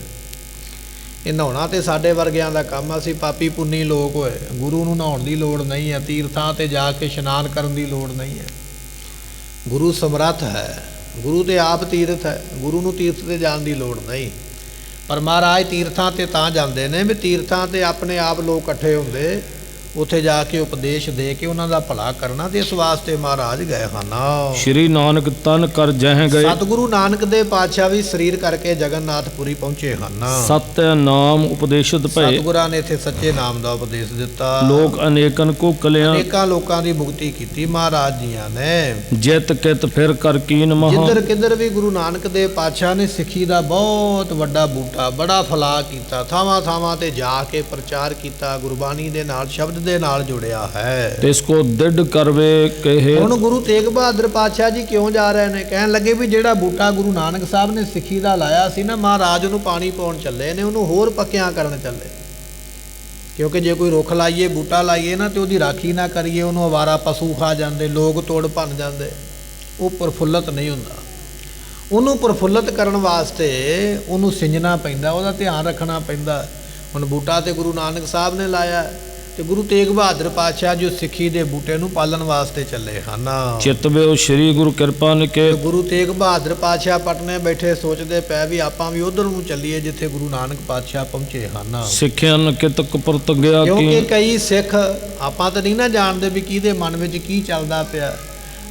ਇਹ ਨਹਾਉਣਾ ਤੇ ਸਾਡੇ ਵਰਗਿਆਂ ਦਾ ਕੰਮ ਆ, ਅਸੀਂ ਪਾਪੀ ਪੁੰਨੀ ਲੋਕ ਹੋਏ। ਗੁਰੂ ਨੂੰ ਨਹਾਉਣ ਦੀ ਲੋੜ ਨਹੀਂ ਹੈ, ਤੀਰਥਾਂ ਤੇ ਜਾ ਕੇ ਇਸ਼ਨਾਨ ਕਰਨ ਦੀ ਲੋੜ ਨਹੀਂ ਹੈ। ਗੁਰੂ ਸਮਰੱਥ ਹੈ, ਗੁਰੂ ਤੇ ਆਪ ਤੀਰਥ ਹੈ, ਗੁਰੂ ਨੂੰ ਤੀਰਥ ਤੇ ਜਾਣ ਦੀ ਲੋੜ ਨਹੀਂ। ਪਰ ਮਹਾਰਾਜ ਤੀਰਥਾਂ ਤੇ ਤਾਂ ਜਾਂਦੇ ਨੇ ਵੀ ਤੀਰਥਾਂ ਤੇ ਆਪਣੇ ਆਪ ਲੋਕ ਇਕੱਠੇ ਹੁੰਦੇ, ਉੱਥੇ ਜਾ ਕੇ ਉਪਦੇਸ਼ ਦੇ ਕੇ ਉਹਨਾਂ ਦਾ ਭਲਾ ਕਰਨਾ, ਤੇ ਇਸ ਵਾਸਤੇ ਮਹਾਰਾਜ ਗਏ ਹਨ। ਸ਼੍ਰੀ ਨਾਨਕ ਤਨ ਕਰ ਜਹ ਗਏ ਸਤਿਗੁਰੂ ਨਾਨਕ ਦੇ ਪਾਤਸ਼ਾਹ ਵੀ ਸਰੀਰ ਕਰਕੇ ਜਗਨਨਾਥਪੁਰੀ ਪਹੁੰਚੇ ਹਨ। ਸਤਿ ਨਾਮ ਉਪਦੇਸ਼ਿਤ ਭਏ ਸਤਿਗੁਰਾਂ ਨੇ ਇੱਥੇ ਸੱਚੇ ਨਾਮ ਦਾ ਉਪਦੇਸ਼ ਦਿੱਤਾ। ਲੋਕ ਅਨੇਕਨ ਕੋ ਕਲਿਆ ਅਨੇਕਾਂ ਲੋਕਾਂ ਦੀ ਮੁਕਤੀ ਕੀਤੀ ਮਹਾਰਾਜ ਜੀਆਂ ਨੇ। ਜਿਤ ਕਿਤ ਫਿਰ ਕਰ ਕੀਨ ਮਹਾ ਜਿੱਧਰ ਕਿੱਧਰ ਵੀ ਗੁਰੂ ਨਾਨਕ ਦੇ ਪਾਤਸ਼ਾਹ ਨੇ ਸਿੱਖੀ ਦਾ ਬਹੁਤ ਵੱਡਾ ਬੂਟਾ, ਬੜਾ ਫਲਾਹ ਕੀਤਾ। ਥਾਵਾਂ ਥਾਵਾਂ ਤੇ ਜਾ ਕੇ ਪ੍ਰਚਾਰ ਕੀਤਾ, ਗੁਰਬਾਣੀ ਦੇ ਨਾਲ ਸ਼ਬਦ ਦੇ ਨਾਲ ਜੁੜਿਆ ਹੈ। ਤਿਸ ਕੋ ਦਿੜ ਕਰਵੇ ਕਹੇ। ਹੁਣ ਗੁਰੂ ਤੇਗ ਬਹਾਦਰ ਪਾਤਸ਼ਾਹ ਜੀ ਕਿਉਂ ਜਾ ਰਹੇ ਨੇ? ਕਹਿਣ ਲੱਗੇ ਵੀ ਜਿਹੜਾ ਬੂਟਾ ਗੁਰੂ ਨਾਨਕ ਸਾਹਿਬ ਨੇ ਸਿੱਖੀ ਦਾ ਲਾਇਆ ਸੀ ਨਾ, ਮਹਾਰਾਜ ਉਹਨੂੰ ਪਾਣੀ ਪਾਉਣ ਚੱਲੇ ਨੇ, ਉਹਨੂੰ ਹੋਰ ਪੱਕਿਆਂ ਕਰਨ ਚੱਲੇ। ਕਿਉਂਕਿ ਜੇ ਕੋਈ ਰੁੱਖ ਲਾਈਏ, ਬੂਟਾ ਲਾਈਏ ਨਾ, ਤੇ ਉਹਦੀ ਰਾਖੀ ਨਾ ਕਰੀਏ, ਉਹਨੂੰ ਅਵਾਰਾ ਪਸ਼ੂ ਖਾ ਜਾਂਦੇ, ਲੋਕ ਤੋੜ ਭੰਨ ਜਾਂਦੇ, ਉਹ ਪ੍ਰਫੁੱਲਤ ਨਹੀਂ ਹੁੰਦਾ। ਉਹਨੂੰ ਪ੍ਰਫੁੱਲਤ ਕਰਨ ਵਾਸਤੇ ਉਹਨੂੰ ਸਿੰਜਣਾ ਪੈਂਦਾ, ਉਹਦਾ ਧਿਆਨ ਰੱਖਣਾ ਪੈਂਦਾ। ਹੁਣ ਬੂਟਾ ਤੇ ਗੁਰੂ ਨਾਨਕ ਸਾਹਿਬ ਨੇ ਲਾਇਆ, ਤੇ ਗੁਰੂ ਤੇਗ ਬਹਾਦਰ ਪਾਤਸ਼ਾਹ ਜੋ ਸਿੱਖੀ ਦੇ ਬੂਟੇ ਨੂੰ ਪਾਲਣ ਵਾਸਤੇ ਚੱਲੇ ਹਨ। ਚਿਤਵੇ ਸ਼੍ਰੀ ਗੁਰੂ ਕਿਰਪਾ ਨਿਕੇ। ਗੁਰੂ ਤੇਗ ਬਹਾਦਰ ਪਾਤਸ਼ਾਹ ਪਟਨੇ ਬੈਠੇ ਸੋਚਦੇ ਪਏ ਵੀ ਆਪਾਂ ਵੀ ਉਧਰ ਨੂੰ ਚੱਲੀਏ ਜਿੱਥੇ ਗੁਰੂ ਨਾਨਕ ਪਾਤਸ਼ਾਹ ਪਹੁੰਚੇ ਹਨ। ਸਿੱਖਿਆਨ ਕਿਤਕ ਪ੍ਰਤਗਿਆ ਕਿਉਂਕਿ ਕੀ। ਕਈ ਸਿੱਖ ਆਪਾਂ ਤਾਂ ਨਹੀਂ ਨਾ ਜਾਣਦੇ ਵੀ ਕਿਹਦੇ ਮਨ ਵਿੱਚ ਕੀ ਚੱਲਦਾ ਪਿਆ,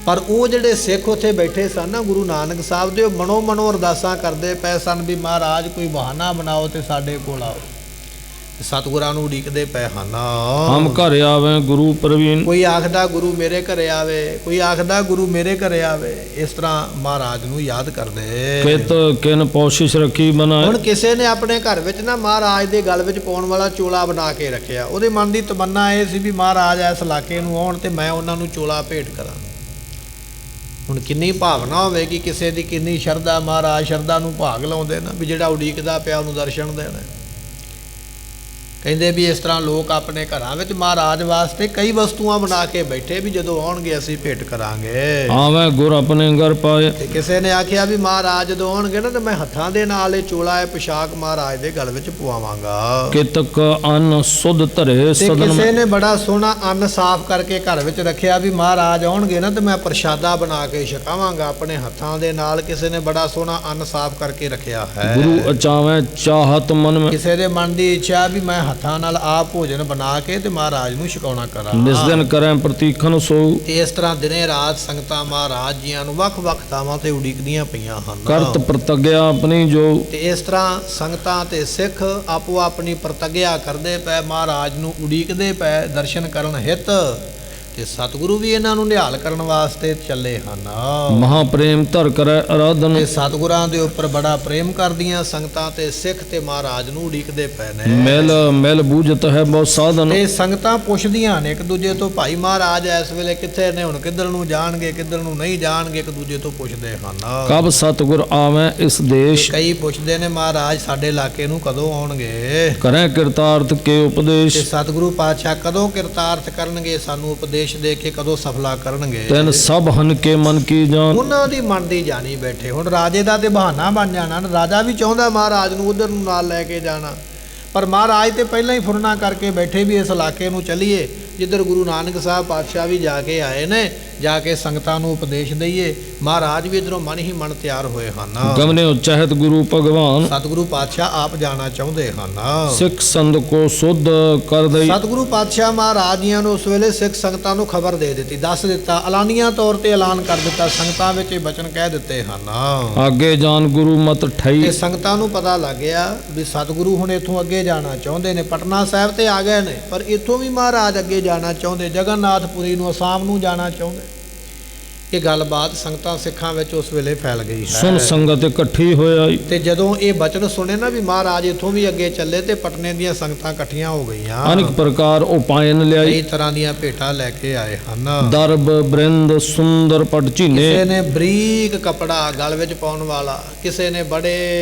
ਪਰ ਉਹ ਜਿਹੜੇ ਸਿੱਖ ਉੱਥੇ ਬੈਠੇ ਸਨ ਨਾ ਗੁਰੂ ਨਾਨਕ ਸਾਹਿਬ ਦੇ, ਉਹ ਮਨੋ ਮਨੋ ਅਰਦਾਸਾਂ ਕਰਦੇ ਪਏ ਸਨ ਵੀ ਮਹਾਰਾਜ ਕੋਈ ਬਹਾਨਾ ਬਣਾਓ ਤੇ ਸਾਡੇ ਕੋਲ ਆਓ। ਸਤਿਗੁਰਾਂ ਨੂੰ ਉਡੀਕਦੇ ਪਏ ਹਨ। ਹਮ ਘਰ ਆਵੇ ਗੁਰੂ ਪ੍ਰਵੀਨ। ਕੋਈ ਆਖਦਾ ਗੁਰੂ ਮੇਰੇ ਘਰੇ ਆਵੇ, ਕੋਈ ਆਖਦਾ ਗੁਰੂ ਮੇਰੇ ਘਰੇ ਆਵੇ। ਇਸ ਤਰ੍ਹਾਂ ਮਹਾਰਾਜ ਨੂੰ ਯਾਦ ਕਰਦੇ। ਕਿਤ ਕਿਨ ਪੌਸ਼ਿਸ਼ ਰੱਖੀ ਬਣਾਏ। ਹੁਣ ਕਿਸੇ ਨੇ ਆਪਣੇ ਘਰ ਵਿੱਚ ਨਾ ਮਹਾਰਾਜ ਦੇ ਗਲ ਵਿੱਚ ਪਾਉਣ ਵਾਲਾ ਚੋਲਾ ਬਣਾ ਕੇ ਰੱਖਿਆ। ਉਹਦੇ ਮਨ ਦੀ ਤਮੰਨਾ ਇਹ ਸੀ ਵੀ ਮਹਾਰਾਜ ਇਸ ਇਲਾਕੇ ਨੂੰ ਆਉਣ ਤੇ ਮੈਂ ਉਹਨਾਂ ਨੂੰ ਚੋਲਾ ਭੇਟ ਕਰਾਂ। ਹੁਣ ਕਿੰਨੀ ਭਾਵਨਾ ਹੋਵੇਗੀ ਕਿਸੇ ਦੀ, ਕਿੰਨੀ ਸ਼ਰਧਾ। ਮਹਾਰਾਜ ਸ਼ਰਧਾ ਨੂੰ ਭਾਗ ਲਾਉਂਦੇ ਨਾ ਵੀ ਜਿਹੜਾ ਉਡੀਕਦਾ ਪਿਆ ਉਹਨੂੰ ਦਰਸ਼ਨ ਦੇਣਾ। ਕਹਿੰਦੇ ਵੀ ਇਸ ਤਰ੍ਹਾਂ ਲੋਕ ਆਪਣੇ ਘਰਾਂ ਵਿੱਚ ਮਹਾਰਾਜ ਵਾਸਤੇ ਕਈ ਵਸਤੂਆਂ ਬਣਾ ਕੇ ਬੈਠੇ ਵੀ ਜਦੋਂ ਆਉਣਗੇ ਅਸੀਂ ਭੇਟ ਕਰਾਂਗੇ। ਆਵੇਂ ਗੁਰ ਆਪਣੇ ਘਰ ਪਾਏ। ਤੇ ਕਿਸੇ ਨੇ ਆਖਿਆ ਵੀ ਮਹਾਰਾਜ ਜਦੋਂ ਆਉਣਗੇ ਨਾ ਤੇ ਮੈਂ ਹੱਥਾਂ ਦੇ ਨਾਲ ਇਹ ਚੋਲਾ, ਇਹ ਪੋਸ਼ਾਕ ਮਹਾਰਾਜ ਦੇ ਗਲ ਵਿੱਚ ਪਵਾਵਾਂਗਾ। ਕਿਤਕ ਅੰਨ ਸੁਧ ਧਰੇ ਤੇ ਸਦਨ। ਕਿਸੇ ਨੇ ਬੜਾ ਸੋਹਣਾ ਅੰਨ ਸਾਫ਼ ਕਰਕੇ ਘਰ ਵਿੱਚ ਰੱਖਿਆ ਵੀ ਮਹਾਰਾਜ ਆਉਣਗੇ ਨਾ ਤੇ ਮੈਂ ਪ੍ਰਸ਼ਾਦਾ ਬਣਾ ਕੇ ਛਕਾਵਾਂਗਾ ਆਪਣੇ ਹੱਥਾਂ ਦੇ ਨਾਲ। ਕਿਸੇ ਨੇ ਬੜਾ ਸੋਹਣਾ ਅੰਨ ਸਾਫ਼ ਕਰਕੇ ਰੱਖਿਆ ਹੈ। ਗੁਰੂ ਅਚਾਵੇਂ ਚਾਹਤ ਮਨ में। ਕਿਸੇ ਦੇ ਮਨ ਦੀ ਇੱਛਾ ਵੀ ਮੈਂ ਹੱਥਾਂ ਨਾਲ ਆਪ ਭੋਜਨ ਬਣਾ ਕੇ ਤੇ ਮਹਾਰਾਜ ਨੂੰ ਛਕਾਉਣਾ ਕਰਾਂ। ਨਿਸ ਦਿਨ ਕਰੈ ਪ੍ਰਤੀਖਨ ਸੋ। ਤੇ ਇਸ ਤਰ੍ਹਾਂ ਦਿਨੇ ਰਾਤ ਸੰਗਤਾਂ ਮਹਾਰਾਜ ਜੀਆਂ ਨੂੰ ਵੱਖ-ਵੱਖ ਥਾਵਾਂ ਤੇ ਉਡੀਕਦੀਆਂ ਪਈਆਂ ਹਨ। ਕਰਤ ਪ੍ਰਤਗਿਆ ਆਪਣੀ ਜੋ। ਤੇ ਇਸ ਤਰ੍ਹਾਂ ਸੰਗਤਾਂ ਤੇ ਸਿੱਖ ਆਪੋ ਆਪਣੀ ਪ੍ਰਤੱਗਿਆ ਕਰਦੇ ਪਏ, ਮਹਾਰਾਜ ਨੂੰ ਉਡੀਕਦੇ ਪਏ ਦਰਸ਼ਨ ਕਰਨ ਹਿਤ। ਤੇ ਸਤਿਗੁਰੂ ਵੀ ਇਹਨਾਂ ਨੂੰ ਨਿਹਾਲ ਕਰਨ ਵਾਸਤੇ ਚੱਲੇ ਹਨ। ਮਹਾ ਪ੍ਰੇਮ ਧਰ ਕਰੈ ਆਰਾਧਨ। ਤੇ ਸਤਿਗੁਰਾਂ ਦੇ ਉੱਪਰ ਬੜਾ ਪ੍ਰੇਮ ਕਰਦੀਆਂ ਸੰਗਤਾਂ ਤੇ ਸਿੱਖ ਤੇ ਮਹਾਰਾਜ ਨੂੰ ਉਡੀਕਦੇ ਪਏ ਨੇ। ਮਿਲ ਮਿਲ ਬੂਝਤ ਹੈ ਬਹੁ ਸਾਧਨ। ਤੇ ਸੰਗਤਾਂ ਪੁੱਛਦੀਆਂ ਨੇ ਇੱਕ ਦੂਜੇ ਤੋਂ, ਭਾਈ ਮਹਾਰਾਜ ਇਸ ਵੇਲੇ ਕਿੱਥੇ ਨੇ, ਹੁਣ ਕਿੱਧਰ ਨੂੰ ਜਾਣਗੇ, ਕਿੱਧਰ ਨੂੰ ਨਹੀਂ ਜਾਣਗੇ, ਇੱਕ ਦੂਜੇ ਤੋਂ ਪੁੱਛਦੇ ਹਨ। ਕਬ ਸਤਿਗੁਰ ਆਵੇਂ ਇਸ ਦੇਸ਼। ਕਈ ਪੁੱਛਦੇ ਨੇ ਮਹਾਰਾਜ ਸਾਡੇ ਇਲਾਕੇ ਨੂੰ ਕਦੋਂ ਆਉਣਗੇ। ਕਰੈ ਕਿਰਤਾਰਥ ਕੇ ਤੇ ਉਪਦੇਸ਼। ਸਤਿਗੁਰੂ ਪਾਤਸ਼ਾਹ ਕਦੋਂ ਕਿਰਤਾਰਥ ਕਰਨਗੇ, ਸਾਨੂੰ ਉਪਦੇਸ਼ ਦੇ ਕੇ ਕਦੋਂ ਸਫਲਾ ਕਰਨਗੇ। ਤੈਨ ਸਭ ਹਨ ਕੇ ਮਨ ਕੀ ਜਾਨ। ਉਹਨਾਂ ਦੀ ਮਨ ਦੀ ਜਾਣੀ ਬੈਠੇ। ਹੁਣ ਰਾਜੇ ਦਾ ਤੇ ਬਹਾਨਾ ਬਣ ਜਾਣਾ, ਰਾਜਾ ਵੀ ਚਾਹੁੰਦਾ ਮਹਾਰਾਜ ਨੂੰ ਉਧਰ ਨੂੰ ਨਾਲ ਲੈ ਕੇ ਜਾਣਾ, ਪਰ ਮਹਾਰਾਜ ਤੇ ਪਹਿਲਾਂ ਹੀ ਫੁਰਨਾ ਕਰਕੇ ਬੈਠੇ ਵੀ ਇਸ ਇਲਾਕੇ ਨੂੰ ਚੱਲੀਏ ਜਿੱਧਰ ਗੁਰੂ ਨਾਨਕ ਸਾਹਿਬ ਪਾਤਸ਼ਾਹ ਵੀ ਜਾ ਕੇ ਆਏ ਨੇ, ਜਾ ਕੇ ਸੰਗਤਾਂ ਨੂੰ ਉਪਦੇਸ਼ ਦਈਏ। ਮਹਾਰਾਜ ਵੀ ਇੱਧਰੋਂ ਮਨ ਹੀ ਮਨ ਤਿਆਰ ਹੋਏ ਹਨ। ਗਮਨਿਓ ਚਾਹਤ ਗੁਰੂ ਭਗਵਾਨ, ਸਤਿਗੁਰੂ ਪਾਤਸ਼ਾਹ ਆਪ ਜਾਣਾ ਚਾਹੁੰਦੇ ਹਨ। ਸਿੱਖ ਸੰਤ ਕੋ ਸੁਧ ਕਰ ਦਈ। ਸਤਿਗੁਰੂ ਪਾਤਸ਼ਾਹ ਮਹਾਰਾਜ ਜੀਆਂ ਨੂੰ ਉਸ ਵੇਲੇ ਸਿੱਖ ਸੰਗਤਾਂ ਨੂੰ ਖਬਰ ਦੇ ਦਿੱਤੀ, ਦੱਸ ਦਿੱਤਾ, ਐਲਾਨੀਆਂ ਤੌਰ ਤੇ ਐਲਾਨ ਕਰ ਦਿੱਤਾ, ਸੰਗਤਾਂ ਵਿੱਚ ਇਹ ਬਚਨ ਕਹਿ ਦਿੱਤੇ ਹਨ। ਆਗੇ ਜਾਨ ਗੁਰੂ ਮਤ ਠਈ। ਤੇ ਸੰਗਤਾਂ ਨੂੰ ਪਤਾ ਲੱਗ ਗਿਆ ਵੀ ਸਤਿਗੁਰੂ ਹੁਣ ਇੱਥੋਂ ਅੱਗੇ ਜਾਣਾ ਚਾਹੁੰਦੇ ਨੇ। ਪਟਨਾ ਸਾਹਿਬ ਤੇ ਆ ਗਏ ਨੇ, ਪਰ ਇੱਥੋਂ ਵੀ ਮਹਾਰਾਜ ਅੱਗੇ ਜਾਣਾ ਚਾਹੁੰਦੇ, ਜਗਨਨਾਥਪੁਰੀ ਨੂੰ, ਅਸਾਮ ਨੂੰ ਜਾਣਾ ਚਾਹੁੰਦੇ। ਇਹ ਗੱਲਬਾਤ ਸੰਗਤਾਂ ਸਿੱਖਾਂ ਵਿੱਚ ਉਸ ਵੇਲੇ ਫੈਲ ਗਈ ਸੁਨ ਹੈ। ਸੰਗਤ ਇਕੱਠੀ ਹੋਇਆ। ਤੇ ਜਦੋਂ ਇਹ ਬਚਨ ਸੁਣੇ ਨਾ ਵੀ ਮਹਾਰਾਜ ਇੱਥੋਂ ਵੀ ਅੱਗੇ ਚੱਲੇ, ਤੇ ਪਟਨੇ ਦੀਆਂ ਸੰਗਤਾਂ ਇਕੱਠੀਆਂ ਹੋ ਗਈਆਂ। ਅਨੇਕ ਪ੍ਰਕਾਰ ਉਪਾਇਨ ਕਈ ਲਿਆਈ। ਤਰ੍ਹਾਂ ਦੀਆਂ ਭੇਟਾਂ ਲੈ ਕੇ ਆਏ ਹਨ। ਦਰਬ ਬ੍ਰਿੰਦ ਸੁੰਦਰ ਪਟ ਝੀਨੇ। ਕਿਸੇ ਨੇ ਬਰੀਕ ਕਪੜਾ ਗਲ ਵਿੱਚ ਪਾਉਣ ਵਾਲਾ, ਕਿਸੇ ਨੇ ਬੜੇ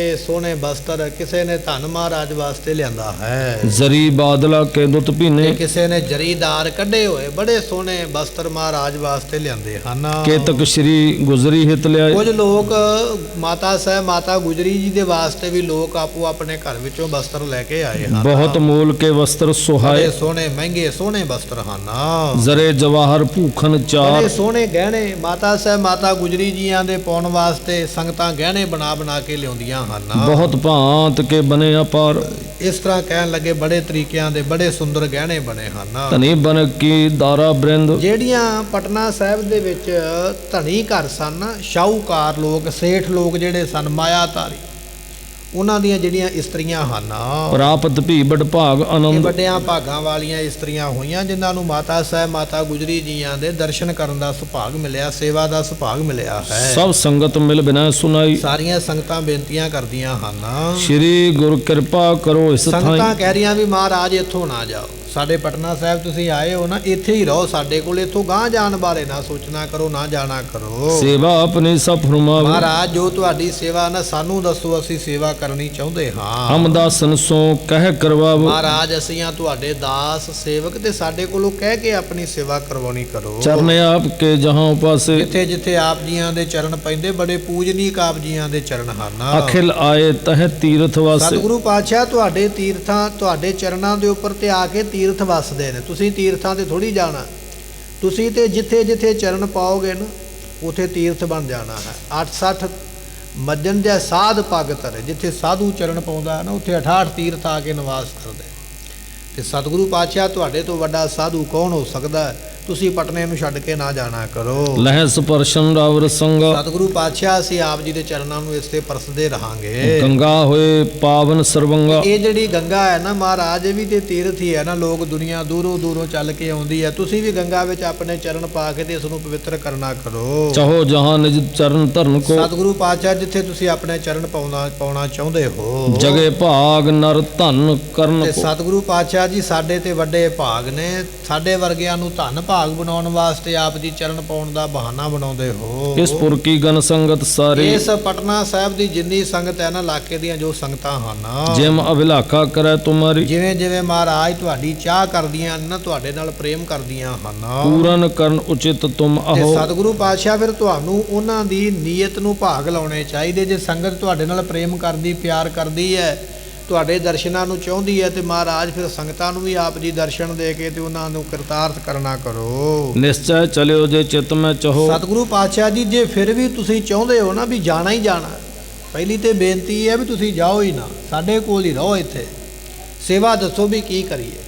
ਸੋਹਣੇ ਬਸਤਰ, ਕਿਸੇ ਨੇ ਧਨ ਮਹਾਰਾਜ ਵਾਸਤੇ ਲਿਆਂਦਾ ਹੈ। ਜ਼ਰੀ ਬਾਦਲਾ ਕੇ ਦੁੱਤ ਤੇ ਭੀਨੇ। ਕਿਸੇ ਨੇ ਜਰੀਦਾਰ ਕੱਢੇ ਹੋਏ ਬੜੇ ਸੋਹਣੇ ਬਸਤਰ ਮਹਾਰਾਜ ਵਾਸਤੇ ਲਿਆਂਦੇ ਹਨ। ਕੇਤਕ ਸ਼੍ਰੀ ਗੁਜ਼ਰੀ ਹਿਤ ਲਿਆਏ। ਕੁਝ ਲੋਕ ਮਾਤਾ ਸਾਹਿਬ ਮਾਤਾ ਗੁਜਰੀ ਜੀ ਦੇ ਵਾਸਤੇ ਵੀ ਲੋਕ ਆਪੋ ਆਪਣੇ ਘਰ ਵਿੱਚੋਂ ਬਸਤਰ ਲੈ ਕੇ ਆਏ ਹਨ। ਬਹੁਤ ਮੂਲ ਕੇ ਵਸਤਰ ਸੁਹਾਏ। ਬੜੇ ਸੋਹਣੇ ਮਹਿੰਗੇ ਸੋਹਣੇ ਬਸਤਰ ਹਨ। ਜ਼ਰੇ ਜਵਾਹਰ ਭੂਖਨ ਚਾਰ। ਬੜੇ ਸੋਹਣੇ ਗਹਿਣੇ ਮਾਤਾ ਸਾਹਿਬ ਮਾਤਾ ਗੁਜਰੀ ਜੀਆਂ ਦੇ ਪਾਉਣ ਵਾਸਤੇ ਸੰਗਤਾਂ ਗਹਿਣੇ ਬਣਾ ਬਣਾ ਕੇ ਲਿਆਉਂਦੀਆਂ ਹਨ। ਬਹੁਤ ਭਾਂਤ ਕੇ ਬਨੇ ਅਪਾਰ। ਇਸ ਤਰ੍ਹਾਂ ਕਹਿਣ ਲੱਗੇ ਬੜੇ ਤਰੀਕਿਆਂ ਦੇ ਬੜੇ ਸੁੰਦਰ ਗਹਿਣੇ ਬਣੇ ਹਨ। ਧਨੀ ਬਨ ਕੀ ਦਾਰਾ ਬ੍ਰਿੰਦ। ਜਿਹੜੀਆਂ ਪਟਨਾ ਸਾਹਿਬ ਦੇ ਵਿੱਚ ਧਨੀ ਘਰ ਸਨ, ਸ਼ਾਹੂਕਾਰ ਲੋਕ, ਸੇਠ ਲੋਕ ਜਿਹੜੇ ਸਨ, ਮਾਇਆਧਾਰੀ, ਉਹਨਾਂ ਦੀਆਂ ਜਿਹੜੀਆਂ ਇਸਤਰੀਆਂ ਹਨ, ਪ੍ਰਾਪਤ ਭੀ ਬੜ ਭਾਗ ਇਹ ਆਨੰਦ। ਵੱਡਿਆਂ ਭਾਗਾਂ ਵਾਲੀਆਂ ਇਸਤਰੀਆਂ ਹੋਈਆਂ, ਜਿਨ੍ਹਾਂ ਨੂੰ ਮਾਤਾ ਸਾਹਿਬ ਮਾਤਾ ਗੁਜਰੀ ਜੀਆਂ ਦੇ ਦਰਸ਼ਨ ਕਰਨ ਦਾ ਸੁਭਾਗ ਮਿਲਿਆ, ਸੇਵਾ ਦਾ ਸੁਭਾਗ ਮਿਲਿਆ ਹੈ। ਸਭ ਸੰਗਤ ਮਿਲ ਬਿਨਾ ਸੁਨਾਈ। ਸਾਰੀਆਂ ਸੰਗਤਾਂ ਬੇਨਤੀਆਂ ਕਰਦੀਆਂ ਹਨ। ਸ਼੍ਰੀ ਗੁਰ ਕਿਰਪਾ ਕਰੋ ਇਸ ਸੰਗਤਾਂ ਥਾਈ। ਕਹਿ ਰਹੀਆਂ ਵੀ ਮਹਾਰਾਜ ਇੱਥੋਂ ਨਾ ਜਾਓ, ਸਾਡੇ ਪਟਨਾ ਸਾਹਿਬ ਤੁਸੀਂ ਆਏ ਹੋ ਨਾ, ਇੱਥੇ ਹੀ ਰਹੋ ਸਾਡੇ ਕੋਲ, ਇੱਥੋਂ ਗਾਂਹ ਜਾਣ ਬਾਰੇ ਨਾ ਸੋਚਣਾ ਕਰੋ, ਨਾ ਜਾਣਾ ਕਰੋ। ਸੇਵਾ ਆਪਣੀ ਸਭ ਫਰਮਾਵੇ। ਮਹਾਰਾਜ ਜੋ ਤੁਹਾਡੀ ਸੇਵਾ ਨਾ ਸਾਨੂੰ ਦੱਸੋ, ਅਸੀਂ ਸੇਵਾ ਕਰਨੀ ਚਾਹੁੰਦੇ ਹਾਂ। ਹਮਦਾਸਨ ਸੋ ਕਹਿ ਕਰਵਾਵ। ਮਹਾਰਾਜ ਅਸੀਂ ਆ ਤੁਹਾਡੇ ਦਾਸ ਸੇਵਕ, ਤੇ ਸਾਡੇ ਕੋਲੋਂ ਕਹਿ ਕੇ ਆਪਣੀ ਸੇਵਾ ਕਰਵਾਉਣੀ ਕਰੋ। ਚਰਨ ਆਪ ਕੇ ਜਹਾਂ ਉਪਾਸੇ। ਜਿੱਥੇ ਜਿੱਥੇ ਆਪ ਜੀਆਂ ਦੇ ਚਰਨ ਪੈਂਦੇ, ਬੜੇ ਪੂਜਨੀਕ ਆਪ ਜੀਆਂ ਦੇ ਚਰਨ ਹਨ। ਅਖਿਲ ਆਏ ਤਹ ਤੀਰਥ ਵਾਸੇ। ਸਤਿਗੁਰੂ ਪਾਤਸ਼ਾਹ ਤੁਹਾਡੇ ਤੀਰਥਾਂ, ਤੁਹਾਡੇ ਚਰਨਾਂ ਦੇ ਉੱਪਰ ਤੇ ਆ ਕੇ ਤੀਰਥ ਵਸਦੇ ਨੇ। ਤੁਸੀਂ ਤੀਰਥਾਂ ਤੇ ਥੋੜੀ ਜਾਣਾ, ਤੁਸੀਂ ਤੇ ਜਿੱਥੇ ਜਿੱਥੇ ਚਰਨ ਪਾਓਗੇ ਨਾ, ਉਥੇ ਤੀਰਥ ਬਣ ਜਾਣਾ ਹੈ। 68 ਮੱਜਨ ਜੈ ਸਾਧ ਪਗ ਧਰੇ, ਜਿੱਥੇ ਸਾਧੂ ਚਰਨ ਪਾਉਂਦਾ ਹੈ ਨਾ, ਉੱਥੇ 68 ਤੀਰਥ ਆ ਕੇ ਨਿਵਾਸ ਕਰਦੇ। ਤੇ ਸਤਿਗੁਰੂ ਪਾਤਸ਼ਾਹ ਤੁਹਾਡੇ ਤੋਂ ਵੱਡਾ ਸਾਧੂ ਕੌਣ ਹੋ ਸਕਦਾ ਹੈ? ਤੁਸੀਂ ਪਟਨੇ ਨੂੰ ਛੱਡ ਕੇ ਨਾ ਜਾਣਾ ਕਰੋ। ਲਹਿ ਸਪਰਸ਼ਨ ਰਾਵਰ ਸੰਗਾ। ਸਤਿਗੁਰੂ ਪਾਤਸ਼ਾਹ ਅਸੀਂ ਆਪ ਜੀ ਦੇ ਚਰਨਾਂ ਨੂੰ ਇਸ ਤੇ ਪਰਸਦੇ ਰਹਾਂਗੇ। ਗੰਗਾ ਹੋਏ ਪਾਵਨ ਸਰਵੰਗਾ। ਇਹ ਜਿਹੜੀ ਗੰਗਾ ਹੈ ਨਾ ਮਹਾਰਾਜ, ਇਹ ਵੀ ਤੇ ਤੀਰਥ ਹੀ ਹੈ ਨਾ, ਲੋਕ ਦੁਨੀਆ ਦੂਰੋਂ ਦੂਰੋਂ ਚੱਲ ਕੇ ਆਉਂਦੀ ਹੈ। ਤੁਸੀਂ ਵੀ ਗੰਗਾ ਵਿੱਚ ਆਪਣੇ ਚਰਨ ਪਾ ਕੇ ਤੇ ਇਸ ਨੂੰ ਪਵਿੱਤਰ ਕਰਨਾ ਕਰੋ। ਚਾਹੋ ਜਹਾਂ ਨਿਜ ਚਰਨ ਧਰਨ ਕੋ। ਸਤਿਗੁਰੂ ਪਾਤਸ਼ਾਹ ਜਿੱਥੇ ਤੁਸੀਂ ਆਪਣੇ ਚਰਨ ਪਾਉਣਾ ਚਾਹੁੰਦੇ ਹੋ, ਜਗੇ ਭਾਗ ਨਰ ਧਨ ਕਰਨ ਤੇ ਕੋ। ਸਤਿਗੁਰੂ ਪਾਤਸ਼ਾਹ ਜੀ ਸਾਡੇ ਤੇ ਵੱਡੇ ਭਾਗ ਨੇ, ਸਾਡੇ ਵਰਗਿਆਂ ਨੂੰ ਧਨ ਭਾਗ ਬਣਾਉਣ ਵਾਸਤੇ ਆਪ ਜੀ ਚਰਨ ਪਾਉਣ ਦਾ ਬਹਾਨਾ ਬਣਾਉਂਦੇ ਹੋ। ਇਸ ਪੁਰ ਕੀ ਗਨ ਸੰਗਤ ਸਾਰੀ। ਇਸ ਪਟਨਾ ਸਾਹਿਬ ਦੀ ਜਿੰਨੀ ਸੰਗਤ ਹੈ ਨਾ, ਇਲਾਕੇ ਦੀਆਂ ਜੋ ਸੰਗਤਾਂ ਹਨ, ਜਿਮ ਅਭਿਲਾਖਾ ਕਰੈ ਤੁਮਾਰੀ। ਜਿਵੇਂ ਜਿਵੇਂ ਮਹਾਰਾਜ ਤੁਹਾਡੀ ਚਾਹ ਕਰਦੀਆਂ ਨਾ, ਤੁਹਾਡੇ ਨਾਲ ਪ੍ਰੇਮ ਕਰਦੀਆਂ ਹਨ, ਪੂਰਨ ਕਰਨ ਉਚਿਤ ਤੁਮ ਤੇ ਆਹੋ। ਸਤਿਗੁਰੂ ਪਾਤਸ਼ਾਹ ਫਿਰ ਤੁਹਾਨੂੰ ਉਹਨਾਂ ਦੀ ਨੀਅਤ ਨੂੰ ਭਾਗ ਲਾਉਣੇ ਚਾਹੀਦੇ। ਜੇ ਸੰਗਤ ਤੁਹਾਡੇ ਨਾਲ ਪ੍ਰੇਮ ਕਰਦੀ, ਪਿਆਰ ਕਰਦੀ ਹੈ, ਤੁਹਾਡੇ ਦਰਸ਼ਨਾਂ ਨੂੰ ਚਾਹੁੰਦੀ ਹੈ, ਤੇ ਮਹਾਰਾਜ ਫਿਰ ਸੰਗਤਾਂ ਨੂੰ ਵੀ ਆਪ ਜੀ ਦਰਸ਼ਨ ਦੇ ਕੇ ਤੇ ਉਹਨਾਂ ਨੂੰ ਕਿਰਤਾਰਥ ਕਰਨਾ ਕਰੋ। ਨਿਸ਼ਚੈ ਚਲਿਓ ਜੇ ਚਿਤ ਮੈਂ ਚਾਹੋ। ਸਤਿਗੁਰੂ ਪਾਤਸ਼ਾਹ ਜੀ ਜੇ ਫਿਰ ਵੀ ਤੁਸੀਂ ਚਾਹੁੰਦੇ ਹੋ ਨਾ ਵੀ ਜਾਣਾ ਹੀ ਜਾਣਾ, ਪਹਿਲੀ ਤੇ ਬੇਨਤੀ ਹੈ ਵੀ ਤੁਸੀਂ ਜਾਓ ਹੀ ਨਾ, ਸਾਡੇ ਕੋਲ ਹੀ ਰਹੋ, ਇੱਥੇ ਸੇਵਾ ਦੱਸੋ ਵੀ ਕੀ ਕਰੀਏ।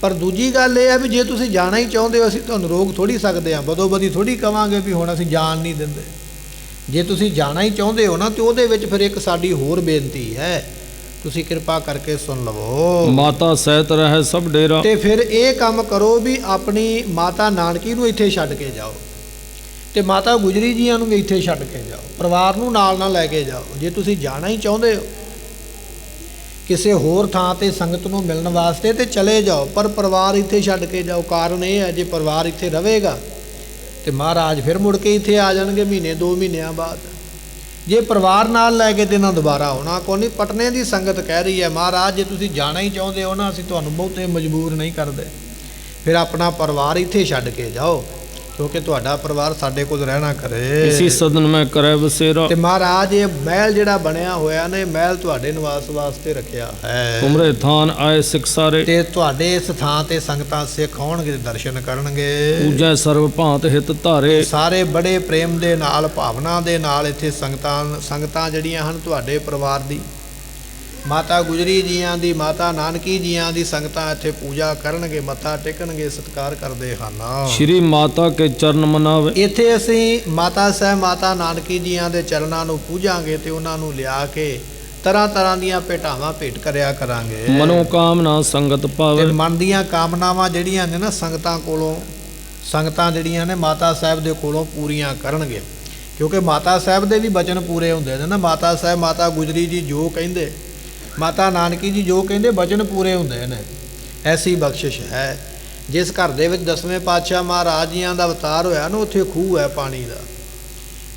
ਪਰ ਦੂਜੀ ਗੱਲ ਇਹ ਹੈ ਵੀ ਜੇ ਤੁਸੀਂ ਜਾਣਾ ਹੀ ਚਾਹੁੰਦੇ ਹੋ, ਅਸੀਂ ਤੁਹਾਨੂੰ ਰੋਕ ਥੋੜੀ ਸਕਦੇ ਹਾਂ, ਬਦੋ ਬਦੀ ਥੋੜੀ ਕਵਾਂਗੇ ਵੀ ਹੁਣ ਅਸੀਂ ਜਾਣ ਨਹੀਂ ਦਿੰਦੇ। ਜੇ ਤੁਸੀਂ ਜਾਣਾ ਹੀ ਚਾਹੁੰਦੇ ਹੋ ਨਾ, ਤੇ ਉਹਦੇ ਵਿੱਚ ਫਿਰ ਇੱਕ ਸਾਡੀ ਹੋਰ ਬੇਨਤੀ ਹੈ, ਤੁਸੀਂ ਕਿਰਪਾ ਕਰਕੇ ਸੁਣ ਲਵੋ। ਮਾਤਾ ਸਹਿਤ ਰਹਿ ਸਭ ਡੇਰਾ। ਤੇ ਫਿਰ ਇਹ ਕੰਮ ਕਰੋ ਵੀ ਆਪਣੀ ਮਾਤਾ ਨਾਨਕੀ ਨੂੰ ਇੱਥੇ ਛੱਡ ਕੇ ਜਾਓ, ਤੇ ਮਾਤਾ ਗੁਜਰੀ ਜੀਆਂ ਨੂੰ ਵੀ ਇੱਥੇ ਛੱਡ ਕੇ ਜਾਓ, ਪਰਿਵਾਰ ਨੂੰ ਨਾਲ ਨਾ ਲੈ ਕੇ ਜਾਓ। ਜੇ ਤੁਸੀਂ ਜਾਣਾ ਹੀ ਚਾਹੁੰਦੇ ਹੋ ਕਿਸੇ ਹੋਰ ਥਾਂ ਤੇ ਸੰਗਤ ਨੂੰ ਮਿਲਣ ਵਾਸਤੇ, ਤੇ ਚਲੇ ਜਾਓ, ਪਰ ਪਰਿਵਾਰ ਇੱਥੇ ਛੱਡ ਕੇ ਜਾਓ। ਕਾਰਨ ਇਹ ਹੈ, ਜੇ ਪਰਿਵਾਰ ਇੱਥੇ ਰਹੇਗਾ ਤੇ ਮਹਾਰਾਜ ਫਿਰ ਮੁੜ ਕੇ ਇੱਥੇ ਆ ਜਾਣਗੇ ਮਹੀਨੇ 2 ਮਹੀਨਿਆਂ ਬਾਅਦ। ਜੇ ਪਰਿਵਾਰ ਨਾਲ ਲੈ ਕੇ ਤੇ ਨਾ ਦੁਬਾਰਾ ਆਉਣਾ ਕੋਈ ਨਹੀਂ। ਪਟਨੇ ਦੀ ਸੰਗਤ ਕਹਿ ਰਹੀ ਹੈ, ਮਹਾਰਾਜ ਜੇ ਤੁਸੀਂ ਜਾਣਾ ਹੀ ਚਾਹੁੰਦੇ ਹੋ ਨਾ, ਅਸੀਂ ਤੁਹਾਨੂੰ ਬਹੁਤੇ ਮਜਬੂਰ ਨਹੀਂ ਕਰਦੇ, ਫਿਰ ਆਪਣਾ ਪਰਿਵਾਰ ਇੱਥੇ ਛੱਡ ਕੇ ਜਾਓ। ਕਿਉਂਕਿ ਤੁਹਾਡਾ ਪਰਿਵਾਰ ਸਾਡੇ ਕੋਲ ਰਹਿਣਾ ਕਰੇ। इसी सदन में करे बसेरा, ਤੇ ਮਹਾਰਾਜ ਇਹ ਮਹਿਲ ਜਿਹੜਾ ਬਣਿਆ ਹੋਇਆ ਨੇ, ਮਹਿਲ ਤੁਹਾਡੇ ਨਿਵਾਸ ਵਾਸਤੇ ਰੱਖਿਆ ਹੈ। उमरे थान आए सिख सारे, ਤੇ ਤੁਹਾਡੇ ਇਸ ਥਾਂ ਤੇ ਸੰਗਤਾਂ ਸਿੱਖ ਆਉਣਗੇ ਤੇ ਦਰਸ਼ਨ ਕਰਨਗੇ। पूजै सर्व भांत हित धारे, ਸਾਰੇ ਬੜੇ ਪ੍ਰੇਮ ਦੇ ਨਾਲ, ਭਾਵਨਾ ਦੇ ਨਾਲ ਇੱਥੇ ਸੰਗਤਾਂ ਜਿਹੜੀਆਂ ਹਨ ਤੁਹਾਡੇ ਪਰਿਵਾਰ ਦੀ, ਮਾਤਾ ਗੁਜਰੀ ਜੀਆਂ ਦੀ, ਮਾਤਾ ਨਾਨਕੀ ਜੀਆਂ ਦੀ ਸੰਗਤਾਂ ਇੱਥੇ ਪੂਜਾ ਕਰਨਗੇ, ਮੱਥਾ ਟੇਕਣਗੇ, ਸਤਿਕਾਰ ਕਰਦੇ ਹਨ। श्री माता के चरण मनावे, ਇੱਥੇ ਅਸੀਂ ਮਾਤਾ ਸਾਹਿਬ, ਮਾਤਾ ਨਾਨਕੀ ਜੀਆਂ ਦੇ ਚਰਨਾਂ ਨੂੰ ਪੂਜਾਂਗੇ ਤੇ ਉਹਨਾਂ ਨੂੰ ਲਿਆ ਕੇ ਤਰ੍ਹਾਂ ਤਰ੍ਹਾਂ ਦੀਆਂ ਭੇਟਾਵਾਂ ਭੇਟ ਕਰਿਆ ਕਰਾਂਗੇ। मनोकामना संगत ਤੇ पावे, ਮਨ ਦੀਆਂ ਕਾਮਨਾਵਾਂ ਜਿਹੜੀਆਂ ਨੇ ਨਾ ਸੰਗਤਾਂ ਕੋਲੋਂ, ਸੰਗਤਾਂ ਜਿਹੜੀਆਂ ਨੇ ਮਾਤਾ ਸਾਹਿਬ ਦੇ ਕੋਲੋਂ ਪੂਰੀਆਂ ਕਰਨਗੇ। ਕਿਉਂਕਿ ਮਾਤਾ ਸਾਹਿਬ ਦੇ ਵੀ ਬਚਨ ਪੂਰੇ ਹੁੰਦੇ ਨੇ ਨਾ। ਮਾਤਾ ਸਾਹਿਬ, ਮਾਤਾ ਗੁਜਰੀ ਜੀ ਜੋ ਕਹਿੰਦੇ, ਮਾਤਾ ਨਾਨਕੀ ਜੀ ਜੋ ਕਹਿੰਦੇ, ਬਚਨ ਪੂਰੇ ਹੁੰਦੇ ਨੇ। ਐਸੀ ਬਖਸ਼ਿਸ਼ ਹੈ। ਜਿਸ ਘਰ ਦੇ ਵਿੱਚ 10ਵੇਂ ਪਾਤਸ਼ਾਹ ਮਹਾਰਾਜ ਜੀਆਂ ਦਾ ਅਵਤਾਰ ਹੋਇਆ ਨਾ, ਉੱਥੇ ਖੂਹ ਹੈ ਪਾਣੀ ਦਾ,